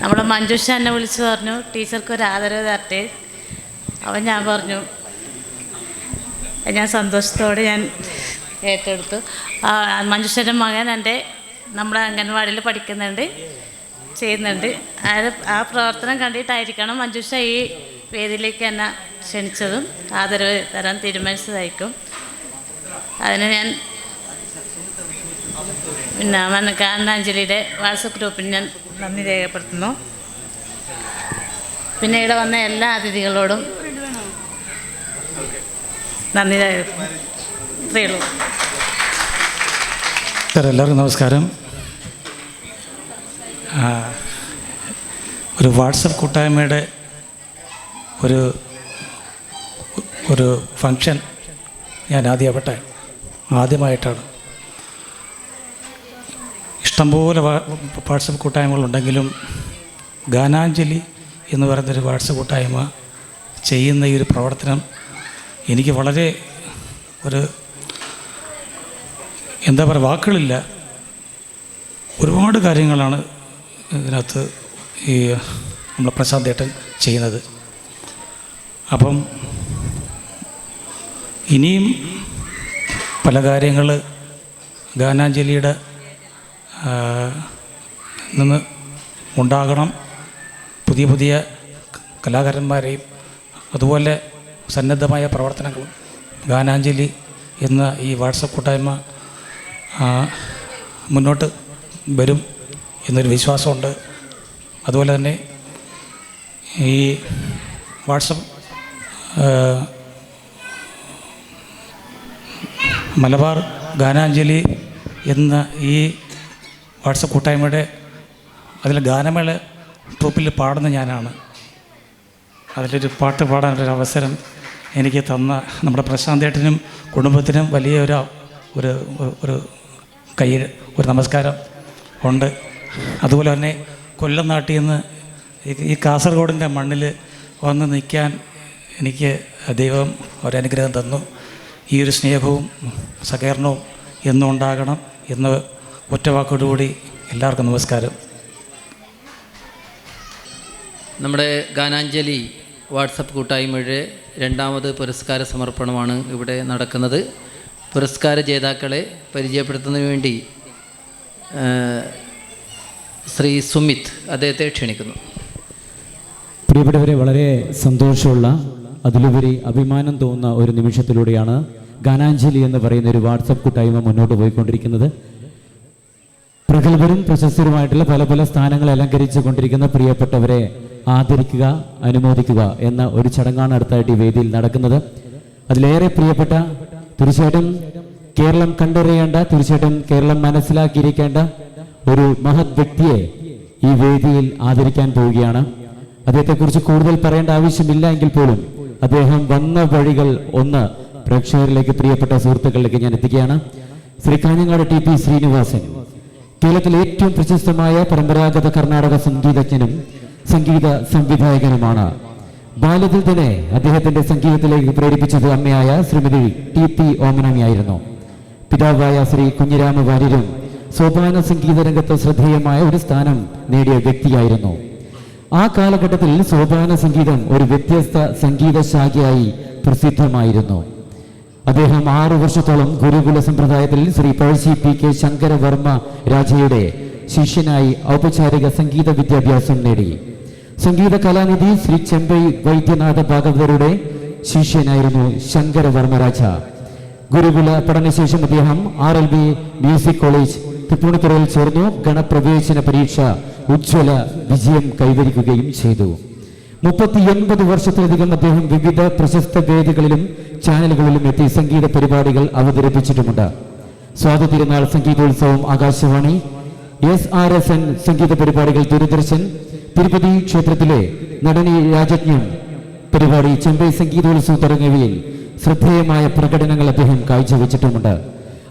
നമ്മളെ മഞ്ജുഷ എന്നെ വിളിച്ച് പറഞ്ഞു ടീച്ചർക്ക് ഒരു ആദരവ് തരട്ടെ. അവൻ ഞാൻ പറഞ്ഞു, ഞാൻ സന്തോഷത്തോടെ ഞാൻ ഏറ്റെടുത്തു. മഞ്ജുഷയുടെ മകൻ നമ്മുടെ അംഗൻവാടിയിൽ പഠിക്കുന്നുണ്ട്, ചെയ്യുന്നുണ്ട്. ആ പ്രവർത്തനം കണ്ടിട്ടായിരിക്കണം മഞ്ജുഷ ഈ വേദിയിലേക്ക് എന്നെ ക്ഷണിച്ചതും ആദരവ് തരാൻ തീരുമാനിച്ചതായിരിക്കും. അതിന് ഞാൻ ഗാനാഞ്ജലിയുടെ വാട്സപ്പ് ഗ്രൂപ്പിൽ ഞാൻ നന്ദി രേഖപ്പെടുത്തുന്നു. പിന്നെ ഇവിടെ വന്ന എല്ലാ അതിഥികളോടും നന്ദി രേഖപ്പെടുത്തുന്നു. ഇത്രയേ ഉള്ളൂ. എല്ലാവർക്കും നമസ്കാരം. ഒരു വാട്സപ്പ് കൂട്ടായ്മയുടെ ഒരു ഫങ്ഷൻ ഞാൻ ആദ്യമായിട്ടാണ്. ഇഷ്ടംപോലെ വാട്സപ്പ് കൂട്ടായ്മകളുണ്ടെങ്കിലും ഗാനാഞ്ജലി എന്ന് പറയുന്നൊരു വാട്സപ്പ് കൂട്ടായ്മ ചെയ്യുന്ന ഈ ഒരു പ്രവർത്തനം എനിക്ക് വളരെ എന്താ പറയുക, വാക്കുകളില്ല. ഒരുപാട് കാര്യങ്ങളാണ് ഇതിനകത്ത് ഈ നമ്മളെ പ്രശാന്ത് ഏട്ടൻ ചെയ്യുന്നത്. അപ്പം ഇനിയും പല കാര്യങ്ങൾ ഗാനാഞ്ജലിയുടെ നിന്ന് ഉണ്ടാകണം. പുതിയ കലാകാരന്മാരെയും അതുപോലെ സന്നദ്ധമായ പ്രവർത്തനങ്ങളും ഗാനാഞ്ജലി എന്ന ഈ വാട്സപ്പ് കൂട്ടായ്മ മുന്നോട്ട് വരും എന്നൊരു വിശ്വാസമുണ്ട്. അതുപോലെ തന്നെ ഈ വാട്സപ്പ് മലബാർ ഗാനാഞ്ജലി എന്ന ഈ വാട്സപ്പ് കൂട്ടായ്മയുടെ അതിൽ ഗാനമേള ട്രൂപ്പിൽ പാടുന്ന ഞാനാണ്. അതിലൊരു പാട്ട് പാടാനൊരു അവസരം എനിക്ക് തന്ന നമ്മുടെ പ്രശാന്ത് ഏട്ടനും കുടുംബത്തിനും വലിയ ഒരു കയ്യിൽ ഒരു നമസ്കാരം ഉണ്ട്. അതുപോലെ തന്നെ കൊല്ലം നാട്ടിൽ നിന്ന് ഈ കാസർഗോഡിൻ്റെ മണ്ണിൽ വന്ന് നിൽക്കാൻ എനിക്ക് ദൈവം ഒരനുഗ്രഹം തന്നു. ഈ ഒരു സ്നേഹവും സഹകരണവും എന്നും ഉണ്ടാകണം എന്ന് ഒറ്റവാക്കോടുകൂടി എല്ലാവർക്കും നമസ്കാരം. നമ്മുടെ ഗാനാഞ്ജലി വാട്സപ്പ് കൂട്ടായ്മയുടെ 2ാമത് പുരസ്കാര സമർപ്പണമാണ് ഇവിടെ നടക്കുന്നത്. പുരസ്കാര ജേതാക്കളെ പരിചയപ്പെടുത്തുന്നതിന് വേണ്ടി ശ്രീ സുമിത് അദ്ദേഹത്തെ ക്ഷണിക്കുന്നു. പ്രിയപ്പെട്ടവരെ, വളരെ സന്തോഷമുള്ള അതിലുപരി അഭിമാനം തോന്നുന്ന ഒരു നിമിഷത്തിലൂടെയാണ് ഗാനാഞ്ജലി എന്ന് പറയുന്ന ഒരു വാട്സപ്പ് കൂട്ടായ്മ മുന്നോട്ട് പോയിക്കൊണ്ടിരിക്കുന്നത്. പ്രഗത്ഭരും പ്രശസ്തരുമായിട്ടുള്ള പല സ്ഥാനങ്ങൾ അലങ്കരിച്ചു കൊണ്ടിരിക്കുന്ന പ്രിയപ്പെട്ടവരെ ആദരിക്കുക, അനുമോദിക്കുക എന്ന ഒരു ചടങ്ങാണ് അടുത്തായിട്ട് ഈ വേദിയിൽ നടക്കുന്നത്. അതിലേറെ പ്രിയപ്പെട്ട, തീർച്ചയായിട്ടും കേരളം കണ്ടറിയേണ്ട, തീർച്ചയായിട്ടും കേരളം മനസ്സിലാക്കിയിരിക്കേണ്ട ഒരു മഹത് വ്യക്തിയെ ഈ വേദിയിൽ ആദരിക്കാൻ പോവുകയാണ്. അദ്ദേഹത്തെക്കുറിച്ച് കൂടുതൽ പറയേണ്ട ആവശ്യമില്ല എങ്കിൽ പോലും അദ്ദേഹം വന്ന വഴികൾ ഒന്ന് പ്രേക്ഷകരിലേക്ക്, പ്രിയപ്പെട്ട സുഹൃത്തുക്കളിലേക്ക് ഞാൻ എത്തിക്കുകയാണ്. ശ്രീ കാഞ്ഞങ്ങാട് TP ശ്രീനിവാസൻ കേരളത്തിലെ ഏറ്റവും പ്രശസ്തമായ പരമ്പരാഗത കർണാടക സംഗീതജ്ഞനും സംഗീത സംവിധായകനുമാണ്. ബാല്യത്തിൽ തന്നെ അദ്ദേഹത്തിന്റെ സംഗീതത്തിലേക്ക് പ്രേരിപ്പിച്ചത് അമ്മയായ ശ്രീമതി TP ഓമനമ്മയായിരുന്നു. പിതാവായ ശ്രീ കുഞ്ഞിരാമ വാര്യരും സോപാന സംഗീത രംഗത്ത് ശ്രദ്ധേയമായ ഒരു സ്ഥാനം നേടിയ വ്യക്തിയായിരുന്നു. ആ കാലഘട്ടത്തിൽ സോപാന സംഗീതം ഒരു വ്യത്യസ്ത സംഗീത ശാഖയായി പ്രസിദ്ധമായിരുന്നു. അദ്ദേഹം 6 വർഷത്തോളം ഗുരുകുല സമ്പ്രദായത്തിൽ ശ്രീ പഴശ്ശി PK ശങ്കരവർമ്മ രാജയുടെ ശിഷ്യനായി ഔപചാരിക സംഗീത വിദ്യാഭ്യാസം നേടി. സംഗീത കലാനിധി ശ്രീ ചെമ്പൈ വൈദ്യനാഥ ഭാഗവതരുടെ ശിഷ്യനായിരുന്നു ശങ്കരവർമ്മ രാജ. ഗുരുകുല പഠനശേഷം അദ്ദേഹം RLB മ്യൂസിക് കോളേജ് തൃപ്പൂണിത്തുറയിൽ ചേർന്നു. ഗണപ്രവേശന പരീക്ഷ ഉജ്ജ്വല വിജയം കൈവരിക്കുകയും ചെയ്തു. 39 വർഷത്തിലധികം അദ്ദേഹം വിവിധ പ്രശസ്ത വേദികളിലും ചാനലുകളിലും എത്തി സംഗീത പരിപാടികൾ അവതരിപ്പിച്ചിട്ടുമുണ്ട്. സ്വാതി തിരുനാൾ സംഗീതോത്സവം ആകാശവാണി, SRSN സംഗീത പരിപാടികൾ ദൂരദർശൻ, തിരുപ്പതി ക്ഷേത്രത്തിലെ നടനി രാജജ്ഞം പരിപാടി, ചെമ്പൈ സംഗീതോത്സവം തുടങ്ങിയവയിൽ ശ്രദ്ധേയമായ പ്രകടനങ്ങൾ അദ്ദേഹം കാഴ്ചവെച്ചിട്ടുമുണ്ട്.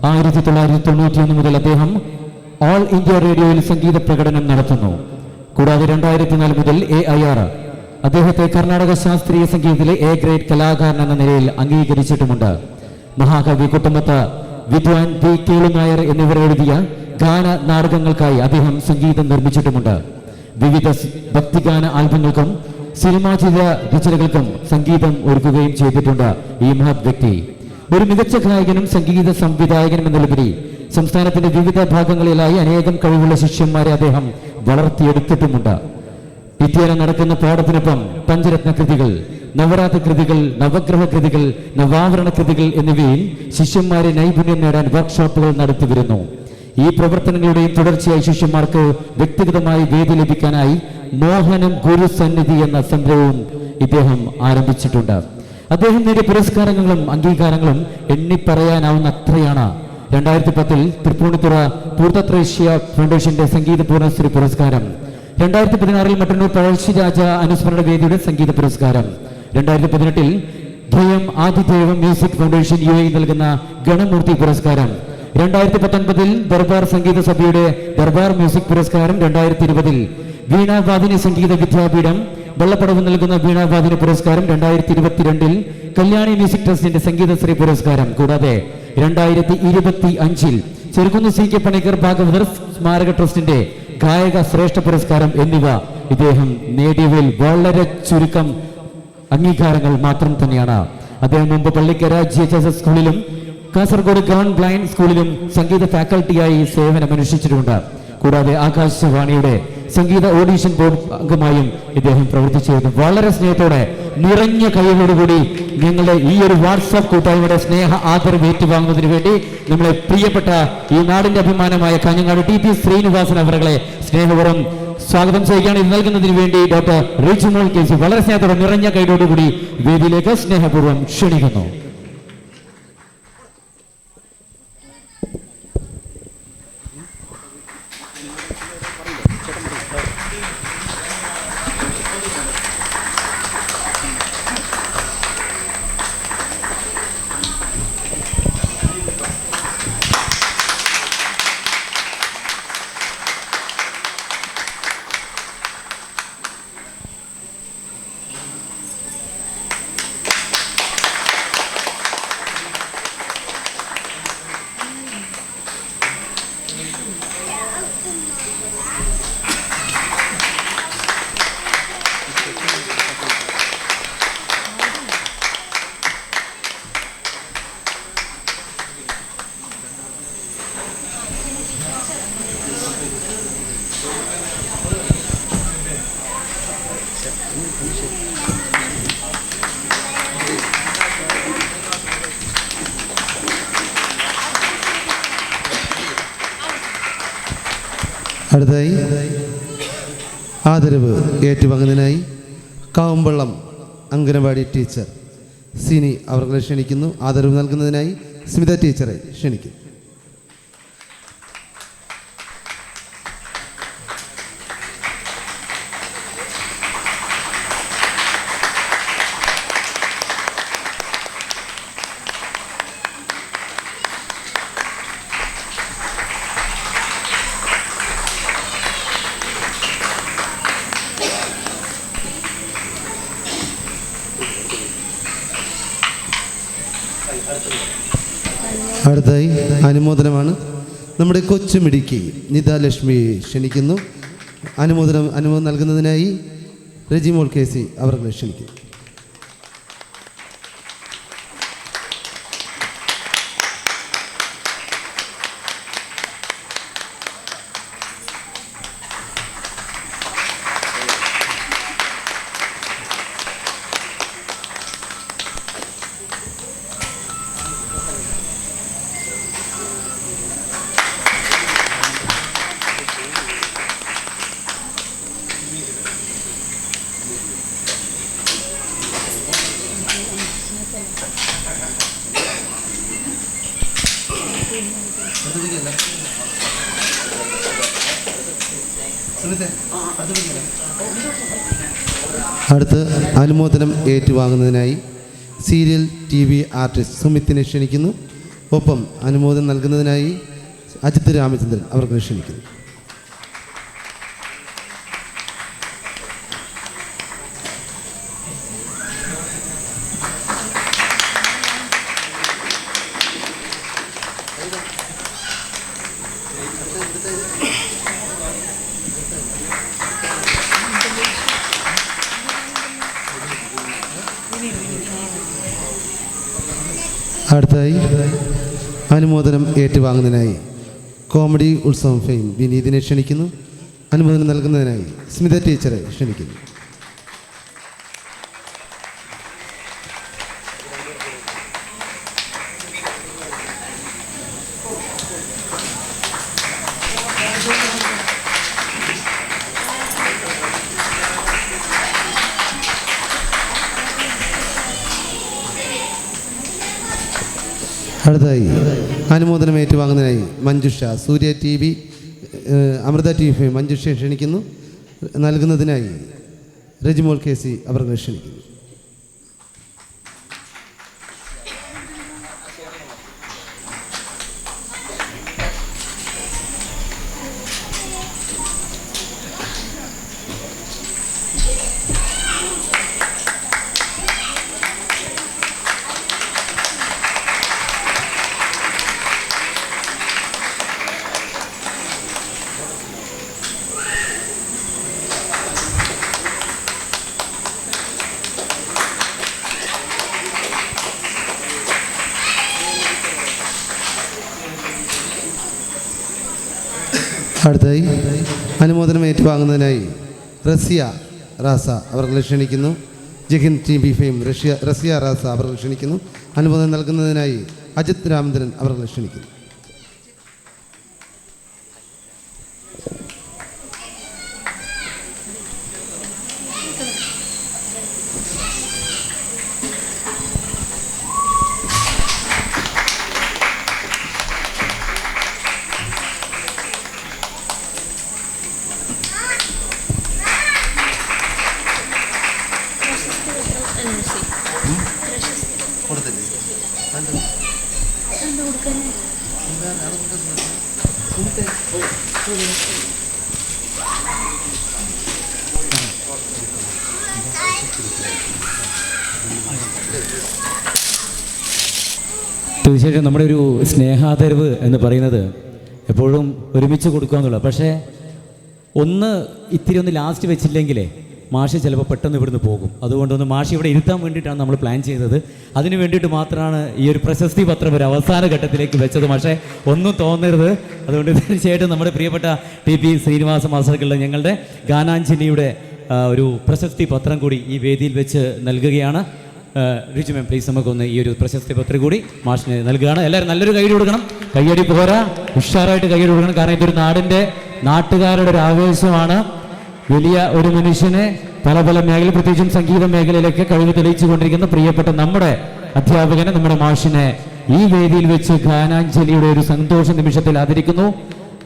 1991 മുതൽ അദ്ദേഹം ഓൾ ഇന്ത്യ റേഡിയോയിൽ സംഗീത പ്രകടനം നടത്തുന്നു. കൂടാതെ 2004 മുതൽ AIR അദ്ദേഹത്തെ കർണാടക ശാസ്ത്രീയ സംഗീതത്തിലെ A ഗ്രേഡ് കലാകാരൻ എന്ന നിലയിൽ അംഗീകരിച്ചിട്ടുമുണ്ട്. മഹാകവി കുട്ടമത്ത്, വിദ്വാൻ P. കേളുനായർ എന്നിവർ എഴുതിയ ഗാന നാടകങ്ങൾക്കായി അദ്ദേഹം സംഗീതം നിർമ്മിച്ചിട്ടുമുണ്ട്. വിവിധ ഭക്തിഗാന ആൽബങ്ങൾക്കും സിനിമാ ചിത്ര രചനകൾക്കും സംഗീതം ഒരുക്കുകയും ചെയ്തിട്ടുണ്ട് ഈ മഹത് വ്യക്തി. ഒരു മികച്ച ഗായകനും സംഗീത സംവിധായകനും എന്നതിലുപരി സംസ്ഥാനത്തിന്റെ വിവിധ ഭാഗങ്ങളിലായി അനേകം കഴിവുള്ള ശിഷ്യന്മാരെ അദ്ദേഹം വളർത്തിയെടുത്തിട്ടുമുണ്ട്. നിത്യേന നടക്കുന്ന പാഠത്തിനൊപ്പം പഞ്ചരത്ന കൃതികൾ, നവരാത്രി കൃതികൾ, നവഗ്രഹ കൃതികൾ, നവാവരണ കൃതികൾ എന്നിവയിൽ ശിഷ്യന്മാരെ നൈപുണ്യം നേടാൻ വർക്ക്ഷോപ്പുകൾ നടത്തിവരുന്നു. ഈ പ്രവർത്തനങ്ങളുടെയും തുടർച്ചയായി ശിഷ്യന്മാർക്ക് വ്യക്തിഗതമായി വേദി ലഭിക്കാനായി മോഹനം ഗുരുസന്നിധി എന്ന സംരംഭവും ഇദ്ദേഹം ആരംഭിച്ചിട്ടുണ്ട്. അദ്ദേഹം നേടിയ പുരസ്കാരങ്ങളും അംഗീകാരങ്ങളും എണ്ണിപ്പറയാനാവുന്ന അത്രയാണ്. 2010 തൃപ്പൂണിത്തുറ പൂർത്തത്രേഷ്യ ഫൗണ്ടേഷന്റെ സംഗീത പൂർണ്ണശ്രീ പുരസ്കാരം, 2016 മട്ടന്നൂർ പഴശ്ശിരാജ അനുസ്മരണ വേദിയുടെ സംഗീത പുരസ്കാരം, 2018 ധ്വയം ആദിദേവം മ്യൂസിക് ഫൗണ്ടേഷൻ UAE നൽകുന്ന ഗണമൂർത്തി പുരസ്കാരം, 2019 ദർബാർ സംഗീത സഭയുടെ ദർബാർ മ്യൂസിക് പുരസ്കാരം, 2020 വീണാവാദിനി സംഗീത വിദ്യാപീഠം വെള്ളപ്പടവ് നൽകുന്ന വീണാവാദിനി പുരസ്കാരം, 2022 കല്യാണി മ്യൂസിക് ട്രസ്റ്റിന്റെ സംഗീതശ്രീ പുരസ്കാരം, കൂടാതെ 2025 ചെറുകുന്ന് CK പണിക്കർ ഭാഗവതർ സ്മാരക ട്രസ്റ്റിന്റെ ഗായക ശ്രേഷ്ഠ പുരസ്കാരം എന്നിവ ഇദ്ദേഹം നേടിയവയിൽ വളരെ ചുരുക്കം അംഗീകാരങ്ങൾ മാത്രം തന്നെയാണ്. അദ്ദേഹം മുമ്പ് പള്ളിക്കര GHS സ്കൂളിലും കാസർഗോഡ് ഗവൺമെന്റ് ബ്ലൈൻഡ് സ്കൂളിലും സംഗീത ഫാക്കൽറ്റിയായി സേവനമനുഷ്ഠിച്ചിട്ടുണ്ട്. കൂടാതെ ആകാശവാണിയുടെ സംഗീത ഓഡീഷൻ ബോർഡ് അംഗമായും ഇദ്ദേഹം പ്രവർത്തിച്ചിരുന്നു. വളരെ സ്നേഹത്തോടെ നിറഞ്ഞ കൈകളോടുകൂടി ഞങ്ങളുടെ ഈ ഒരു വാട്സാപ്പ് കൂട്ടായ്മയുടെ സ്നേഹ ആദരവ് ഏറ്റുവാങ്ങുന്നതിന് വേണ്ടി നമ്മളെ പ്രിയപ്പെട്ട ഈ നാടിന്റെ അഭിമാനമായ കാഞ്ഞങ്ങാട് TP ശ്രീനിവാസൻ അവരെ സ്നേഹപൂർവ്വം സ്വാഗതം ചെയ്യുകയാണ്. ഇത് നൽകുന്നതിന് വേണ്ടി ഡോക്ടർ റിച്ചുമോൾ KC വളരെ സ്നേഹത്തോടെ നിറഞ്ഞ കൈകളോടുകൂടി വേദിയിലേക്ക് സ്നേഹപൂർവ്വം ക്ഷണിക്കുന്നു. അടുത്തതായി ആദരവ് ഏറ്റുവാങ്ങുന്നതിനായി കാവുമ്പള്ളം അംഗനവാടി ടീച്ചർ സിനി അവരെ ക്ഷണിക്കുന്നു. ആദരവ് നൽകുന്നതിനായി സ്മിത ടീച്ചറെ ക്ഷണിക്കുന്നു. അടുത്തായി അനുമോദനമാണ്. നമ്മുടെ കൊച്ചുമിടുക്കി നിത ലക്ഷ്മിയെ ക്ഷണിക്കുന്നു. അനുമോദനം നൽകുന്നതിനായി റെജിമോൾ KC അവരെ ക്ഷണിക്കുന്നു. അടുത്ത് അനുമോദനം ഏറ്റുവാങ്ങുന്നതിനായി സീരിയൽ TV ആർട്ടിസ്റ്റ് സുമിത്തിനെ ക്ഷണിക്കുന്നു. ഒപ്പം അനുമോദനം നൽകുന്നതിനായി അജിത് രാമചന്ദ്രൻ അവർക്ക് ക്ഷണിക്കുന്നു. അടുത്തായി അനുമോദനം ഏറ്റുവാങ്ങുന്നതിനായി കോമഡി ഉത്സവം ഫെയിം വിനീതിനെ ക്ഷണിക്കുന്നു. അനുമോദനം നൽകുന്നതിനായി സ്മിത ടീച്ചറെ ക്ഷണിക്കുന്നു. അടുത്തായി അനുമോദനം ഏറ്റുവാങ്ങുന്നതിനായി മഞ്ജുഷ സൂര്യ TV അമൃത TV മഞ്ജുഷയെ ക്ഷണിക്കുന്നു. നൽകുന്നതിനായി റെജിമോൾ KC അവരെ ക്ഷണിക്കുന്നു. അടുത്തായി അനുമോദനം ഏറ്റുവാങ്ങുന്നതിനായി റസിയ റാസ അവർക്ക് ക്ഷണിക്കുന്നു. ജഹിൻ TV ഫെയിം റസിയ റാസ അവർക്ക് ക്ഷണിക്കുന്നു. അനുമോദനം നൽകുന്നതിനായി അജിത് രാമചന്ദ്രൻ അവർക്ക് ക്ഷണിക്കുന്നു. തീർച്ചയായിട്ടും നമ്മുടെ ഒരു സ്നേഹാദരവ് എന്ന് പറയുന്നത് എപ്പോഴും ഒരുമിച്ച് കൊടുക്കുക എന്നുള്ളത്. പക്ഷേ ഇത്തിരി ഒന്ന് ലാസ്റ്റ് വെച്ചില്ലെങ്കിലേ മാഷി ചിലപ്പോൾ പെട്ടെന്ന് ഇവിടുന്ന് പോകും. അതുകൊണ്ടൊന്ന് മാഷി ഇവിടെ ഇരുത്താൻ വേണ്ടിയിട്ടാണ് നമ്മൾ പ്ലാൻ ചെയ്തത്. അതിന് വേണ്ടിയിട്ട് മാത്രമാണ് ഈ ഒരു പ്രശസ്തി പത്രം ഒരു അവസാന ഘട്ടത്തിലേക്ക് വെച്ചത്. പക്ഷേ ഒന്നും തോന്നരുത്. അതുകൊണ്ട് തീർച്ചയായിട്ടും നമ്മുടെ പ്രിയപ്പെട്ട TP ശ്രീനിവാസ മാസ്റ്റർക്കുള്ള ഞങ്ങളുടെ ഗാനാഞ്ജലിയുടെ ഒരു പ്രശസ്തി പത്രം കൂടി ഈ വേദിയിൽ വെച്ച് നൽകുകയാണ്. റിജു മാം പ്ലീസ് നമുക്കൊന്ന് ഈ ഒരു പ്രശസ്തി പത്രം കൂടി മാഷിന് നൽകുകയാണ്. എല്ലാവരും നല്ലൊരു കൈയ്യടി കൊടുക്കണം. കയ്യടി പോരാ, ഉഷാറായിട്ട് കയ്യടി കൊടുക്കണം. കാരണം ഇതൊരു നാട്ടുകാരുടെ ഒരു ആവേശമാണ്. വലിയ ഒരു മനുഷ്യനെ പല മേഖല, പ്രത്യേകിച്ചും സംഗീത മേഖലയിലൊക്കെ കഴിവ് തെളിയിച്ചു കൊണ്ടിരിക്കുന്ന പ്രിയപ്പെട്ട നമ്മുടെ അധ്യാപകനെ, നമ്മുടെ മാഷിനെ ഈ വേദിയിൽ വെച്ച് ഗാനാഞ്ജലിയുടെ ഒരു സന്തോഷ നിമിഷത്തിൽ ആദരിക്കുന്നു.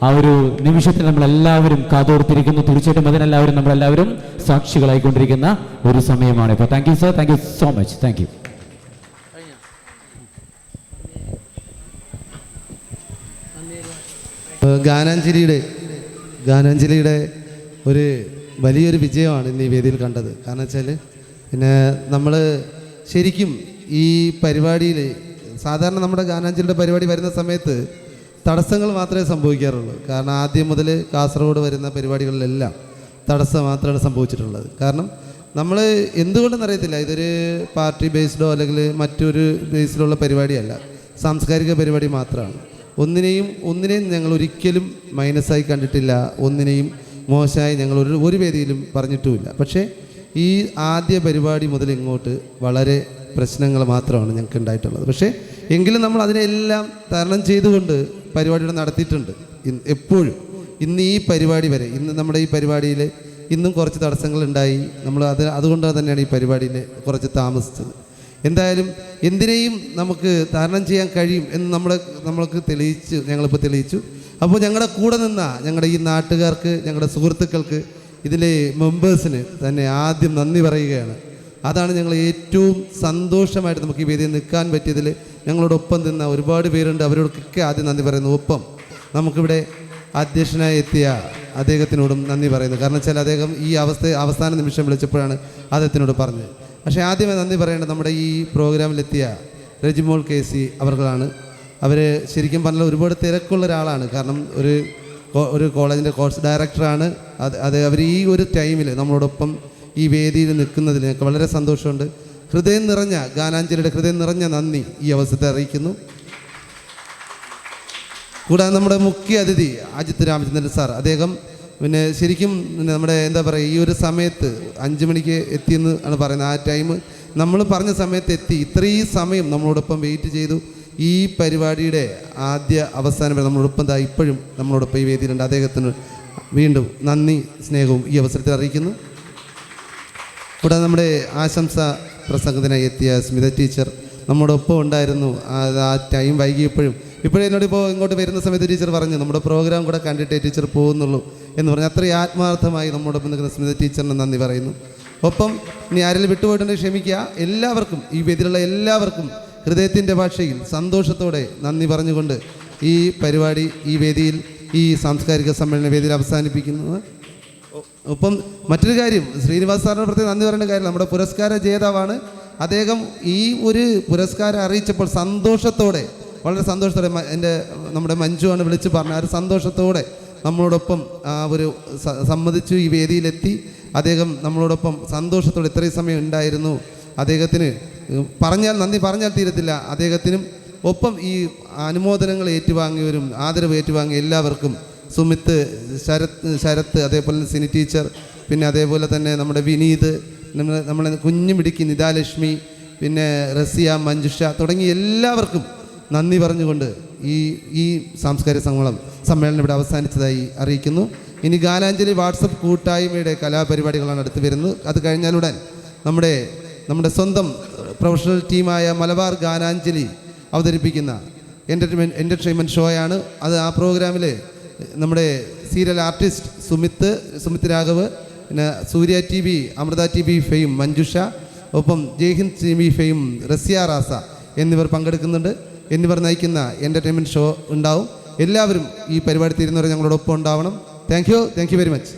ആ ഒരു നിമിഷത്തിൽ നമ്മളെല്ലാവരും കാതോർത്തിരിക്കുന്നു. തീർച്ചയായിട്ടും അതിനെല്ലാവരും നമ്മളെല്ലാവരും സാക്ഷികളായിക്കൊണ്ടിരിക്കുന്ന ഒരു സമയമാണ്. ഇപ്പോൾ thank you sir, thank you so much, thank you. ഗാനാഞ്ജലിയുടെ ഒരു വലിയൊരു വിജയമാണ് ഇന്ന് ഈ വേദിയിൽ കണ്ടത്. കാരണം വെച്ചാൽ പിന്നെ നമ്മൾ ശരിക്കും ഈ പരിപാടിയിൽ സാധാരണ നമ്മുടെ ഗാനാഞ്ജലിയുടെ പരിപാടി വരുന്ന സമയത്ത് തടസ്സങ്ങൾ മാത്രമേ സംഭവിക്കാറുള്ളൂ. കാരണം ആദ്യം മുതൽ കാസർഗോഡ് വരുന്ന പരിപാടികളിലെല്ലാം തടസ്സം മാത്രമാണ് സംഭവിച്ചിട്ടുള്ളത്. കാരണം നമ്മൾ എന്തുകൊണ്ടെന്നറിയത്തില്ല, ഇതൊരു പാർട്ടി ബേസ്ഡോ അല്ലെങ്കിൽ മറ്റൊരു ബേസിലുള്ള പരിപാടിയല്ല, സാംസ്കാരിക പരിപാടി മാത്രമാണ്. ഒന്നിനെയും ഞങ്ങൾ ഒരിക്കലും മൈനസായി കണ്ടിട്ടില്ല, ഒന്നിനെയും മോശമായി ഞങ്ങൾ ഒരു വേദിയിലും പറഞ്ഞിട്ടുമില്ല. പക്ഷേ ഈ ആദ്യ പരിപാടി മുതൽ ഇങ്ങോട്ട് വളരെ പ്രശ്നങ്ങൾ മാത്രമാണ് ഞങ്ങൾക്ക് ഉണ്ടായിട്ടുള്ളത്. പക്ഷേ എങ്കിലും നമ്മൾ അതിനെല്ലാം തരണം ചെയ്തുകൊണ്ട് പരിപാടികൾ നടത്തിയിട്ടുണ്ട്. എപ്പോഴും ഇന്ന് ഈ പരിപാടി വരെ, ഇന്ന് നമ്മുടെ ഈ പരിപാടിയിൽ ഇന്നും കുറച്ച് തടസ്സങ്ങളുണ്ടായി. നമ്മൾ അതുകൊണ്ട് തന്നെയാണ് ഈ പരിപാടിയിൽ കുറച്ച് താമസിച്ചത്. എന്തായാലും എന്തിനേയും നമുക്ക് തരണം ചെയ്യാൻ കഴിയും എന്ന് നമ്മൾക്ക് ഞങ്ങളിപ്പോൾ തെളിയിച്ചു. അപ്പോൾ ഞങ്ങളുടെ കൂടെ നിന്ന ഞങ്ങളുടെ ഈ നാട്ടുകാർക്ക്, ഞങ്ങളുടെ സുഹൃത്തുക്കൾക്ക്, ഇതിലെ മെമ്പേഴ്സിന് തന്നെ ആദ്യം നന്ദി പറയുകയാണ്. അതാണ് ഞങ്ങൾ ഏറ്റവും സന്തോഷമായിട്ട് നമുക്ക് ഈ വേദിയിൽ നിൽക്കാൻ പറ്റിയതിൽ ഞങ്ങളോടൊപ്പം നിന്ന ഒരുപാട് പേരുണ്ട്. അവരോടൊക്കെ ആദ്യം നന്ദി പറയുന്നു. ഒപ്പം നമുക്കിവിടെ അധ്യക്ഷനായി എത്തിയ അദ്ദേഹത്തിനോടും നന്ദി പറയുന്നു. കാരണം വെച്ചാൽ അദ്ദേഹം ഈ അവസാന നിമിഷം വിളിച്ചപ്പോഴാണ് അദ്ദേഹത്തിനോട് പറഞ്ഞത്. പക്ഷേ ആദ്യമേ നന്ദി പറയേണ്ടത് നമ്മുടെ ഈ പ്രോഗ്രാമിലെത്തിയ റെജിമോൾ KC അവർകളാണ്. അവർ ശരിക്കും പറഞ്ഞാൽ ഒരുപാട് തിരക്കുള്ള ഒരാളാണ്. കാരണം ഒരു കോളേജിൻ്റെ കോഴ്സ് ഡയറക്ടറാണ്. അവർ ഈ ഒരു ടൈമിൽ നമ്മളോടൊപ്പം ഈ വേദിയിൽ നിൽക്കുന്നതിൽ ഞങ്ങൾക്ക് വളരെ സന്തോഷമുണ്ട്. ഗാനാഞ്ജലിയുടെ ഹൃദയം നിറഞ്ഞ നന്ദി ഈ അവസരത്തെ അറിയിക്കുന്നു. കൂടാതെ നമ്മുടെ മുഖ്യ അതിഥി അജിത് രാമചന്ദ്രൻ സാർ, അദ്ദേഹം പിന്നെ ശരിക്കും നമ്മുടെ എന്താ പറയുക, ഈ ഒരു സമയത്ത് 5 മണിക്ക് എത്തിയെന്ന് ആണ് പറയുന്നത്. ആ ടൈം നമ്മൾ പറഞ്ഞ സമയത്ത് എത്തി. ഇത്രയും സമയം നമ്മളോടൊപ്പം വെയിറ്റ് ചെയ്തു. ഈ പരിപാടിയുടെ അവസാനം വരെ നമ്മളോടൊപ്പം ഇപ്പോഴും നമ്മളോടൊപ്പം ഈ വേദിയിലുണ്ട്. അദ്ദേഹത്തിന് വീണ്ടും നന്ദി സ്നേഹവും ഈ അവസരത്തിൽ അറിയിക്കുന്നു. കൂടാതെ നമ്മുടെ ആശംസ പ്രസംഗത്തിനായി എത്തിയ സ്മിത ടീച്ചർ നമ്മോടൊപ്പം ഉണ്ടായിരുന്നു. ആ ടൈം വൈകിയപ്പോഴും എന്നോടിപ്പോൾ ഇങ്ങോട്ട് വരുന്ന സമയത്ത് ടീച്ചർ പറഞ്ഞു നമ്മുടെ പ്രോഗ്രാം കൂടെ കണ്ടിട്ടേ ടീച്ചർ പോകുന്നുള്ളൂ എന്ന് പറഞ്ഞ് അത്രയും ആത്മാർത്ഥമായി നമ്മോടൊപ്പം നിൽക്കുന്ന സ്മിത ടീച്ചറിന് നന്ദി പറയുന്നു. ഒപ്പം ഇനി ആരെങ്കിലും വിട്ടുപോയിട്ടുണ്ടെങ്കിൽ ക്ഷമിക്കുക. എല്ലാവർക്കും, ഈ വേദിയിലുള്ള എല്ലാവർക്കും ഹൃദയത്തിൻ്റെ ഭാഷയിൽ സന്തോഷത്തോടെ നന്ദി പറഞ്ഞുകൊണ്ട് ഈ പരിപാടി ഈ വേദിയിൽ, ഈ സാംസ്കാരിക സമ്മേളന വേദിയിൽ അവസാനിപ്പിക്കുന്നത്. ഒപ്പം മറ്റൊരു കാര്യം, ശ്രീനിവാസ് സാറിന് പ്രത്യേകം നന്ദി പറയേണ്ട കാര്യം, നമ്മുടെ പുരസ്കാര ജേതാവാണ് അദ്ദേഹം. ഈ ഒരു പുരസ്കാരം അറിയിച്ചപ്പോൾ സന്തോഷത്തോടെ, വളരെ സന്തോഷത്തോടെ നമ്മുടെ മഞ്ജുവാണ് വിളിച്ച് പറഞ്ഞ ആ ഒരു സന്തോഷത്തോടെ നമ്മളോടൊപ്പം സമ്മതിച്ചു ഈ വേദിയിലെത്തി. അദ്ദേഹം നമ്മളോടൊപ്പം സന്തോഷത്തോടെ ഇത്രയും സമയം ഉണ്ടായിരുന്നു. അദ്ദേഹത്തിന് നന്ദി പറഞ്ഞാൽ തീരത്തില്ല. അദ്ദേഹത്തിനും ഒപ്പം ഈ അനുമോദനങ്ങൾ ഏറ്റുവാങ്ങിയവരും ആദരവ് ഏറ്റുവാങ്ങിയ എല്ലാവർക്കും, സുമിത്ത്, ശരത്ത്, അതേപോലെ സിനി ടീച്ചർ, പിന്നെ അതേപോലെ തന്നെ നമ്മുടെ വിനീത്, നമ്മളെ കുഞ്ഞുമിടുക്കി നിതാലക്ഷ്മി, പിന്നെ റസിയ, മഞ്ജുഷ തുടങ്ങിയ എല്ലാവർക്കും നന്ദി പറഞ്ഞുകൊണ്ട് ഈ സാംസ്കാരിക സമ്മേളനം ഇവിടെ അവസാനിച്ചതായി അറിയിക്കുന്നു. ഇനി ഗാനാഞ്ജലി വാട്സപ്പ് കൂട്ടായ്മയുടെ കലാപരിപാടികളാണ് അടുത്ത് വരുന്നത്. അത് കഴിഞ്ഞാലുടൻ നമ്മുടെ സ്വന്തം പ്രൊഫഷണൽ ടീമായ മലബാർ ഗാനാഞ്ജലി അവതരിപ്പിക്കുന്ന എൻ്റർടൈൻമെൻറ്റ് ഷോയാണ് അത്. ആ പ്രോഗ്രാമിൽ നമ്മുടെ സീരിയൽ ആർട്ടിസ്റ്റ് സുമിത്ത് രാഘവ്, പിന്നെ Surya TV, Amrita TV fame Manjusha, ഒപ്പം ജയ്ഹിന്ദ് TV ഫെയിം റസിയ റാസ എന്നിവർ പങ്കെടുക്കുന്നുണ്ട്. എന്നിവർ നയിക്കുന്ന എൻ്റർടൈൻമെൻറ്റ് ഷോ ഉണ്ടാവും. എല്ലാവരും ഈ പരിപാടി തീരുന്നവരെ ഞങ്ങളോടൊപ്പം ഉണ്ടാവണം. Thank you very much.